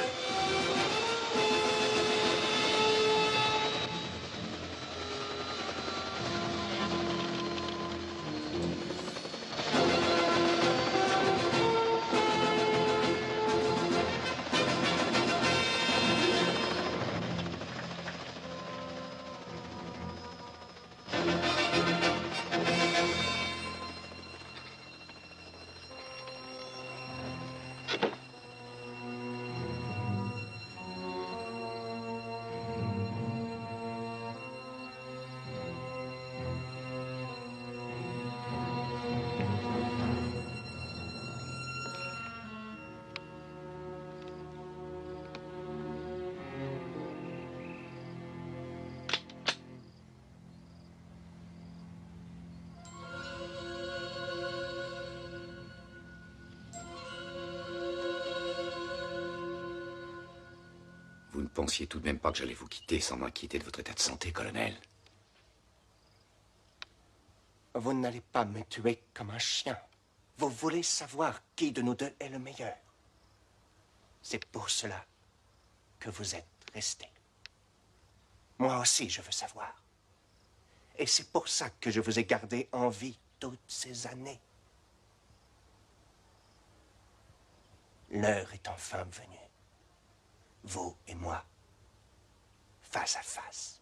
S18: Vous ne pensiez tout de même pas que j'allais vous quitter sans m'inquiéter de votre état de santé, colonel?
S3: Vous n'allez pas me tuer comme un chien. Vous voulez savoir qui de nous deux est le meilleur. C'est pour cela que vous êtes resté. Moi aussi, je veux savoir. Et c'est pour ça que je vous ai gardé en vie toutes ces années. L'heure est enfin venue. Vous et moi, face à face.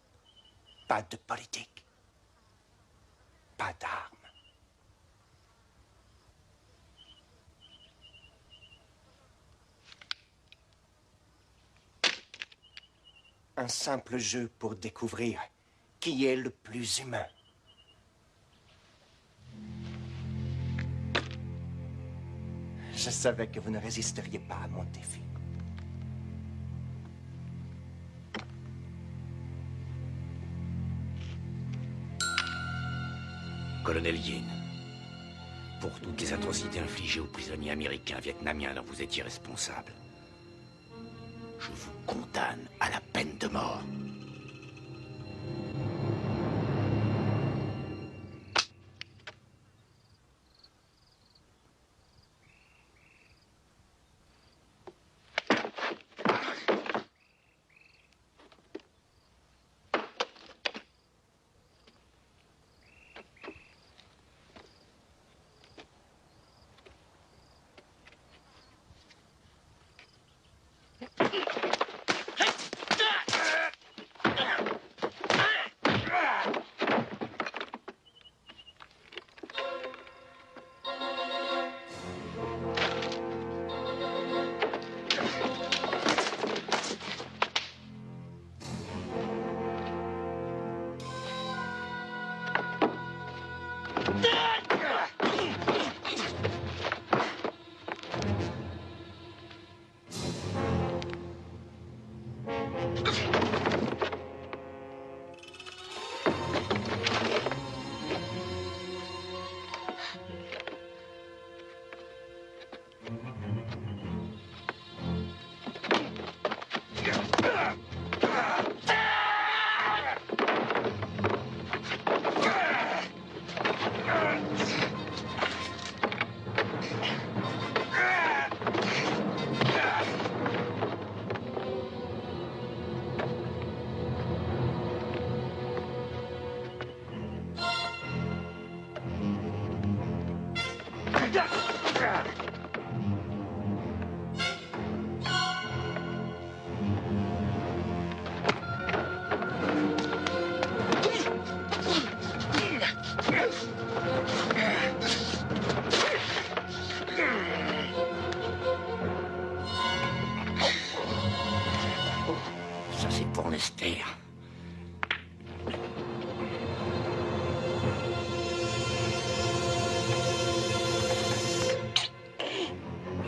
S3: Pas de politique. Pas d'armes. Un simple jeu pour découvrir qui est le plus humain. Je savais que vous ne résisteriez pas à mon défi.
S18: Colonel Yin, pour toutes les atrocités infligées aux prisonniers américains vietnamiens dont vous étiez responsable, je vous condamne à la peine de mort. Ça, c'est pour Lester.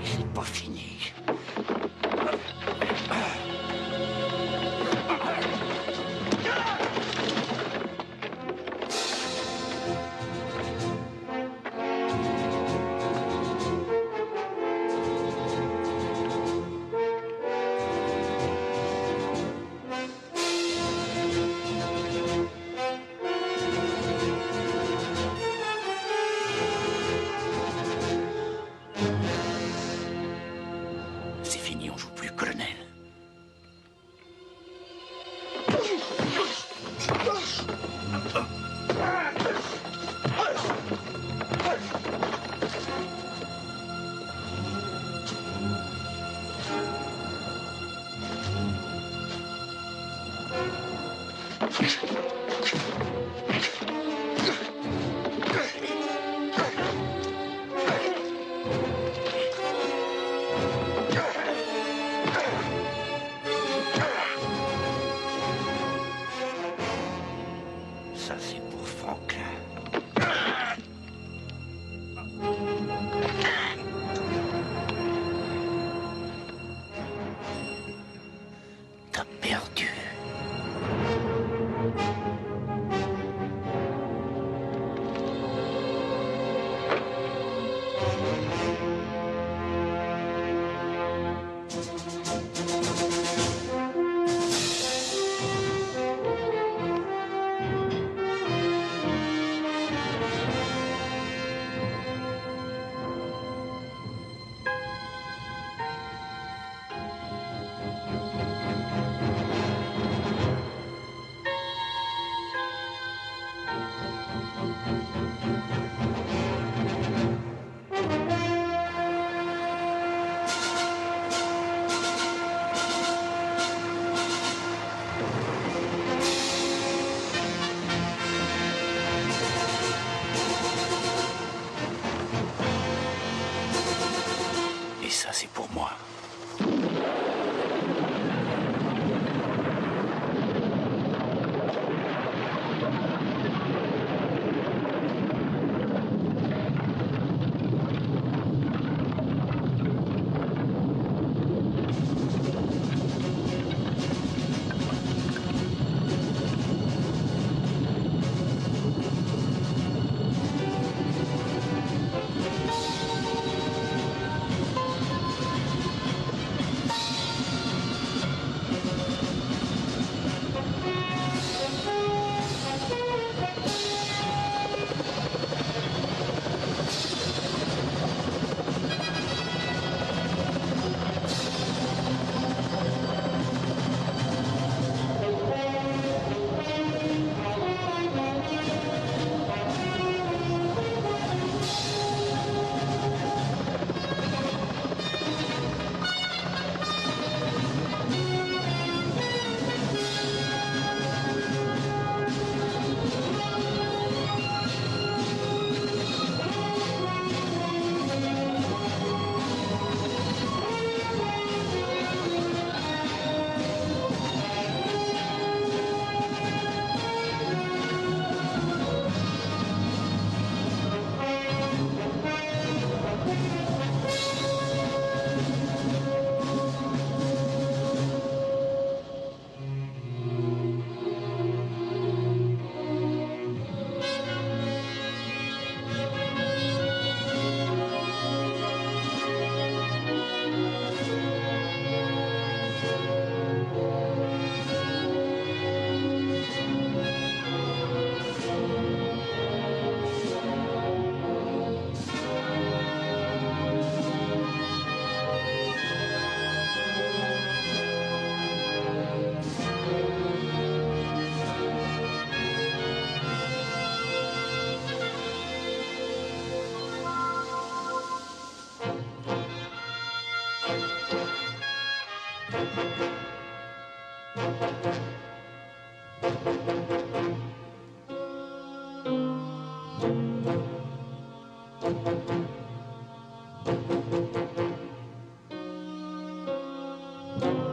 S18: C'est pas fini. ça, c'est pour moi.
S19: Thank you.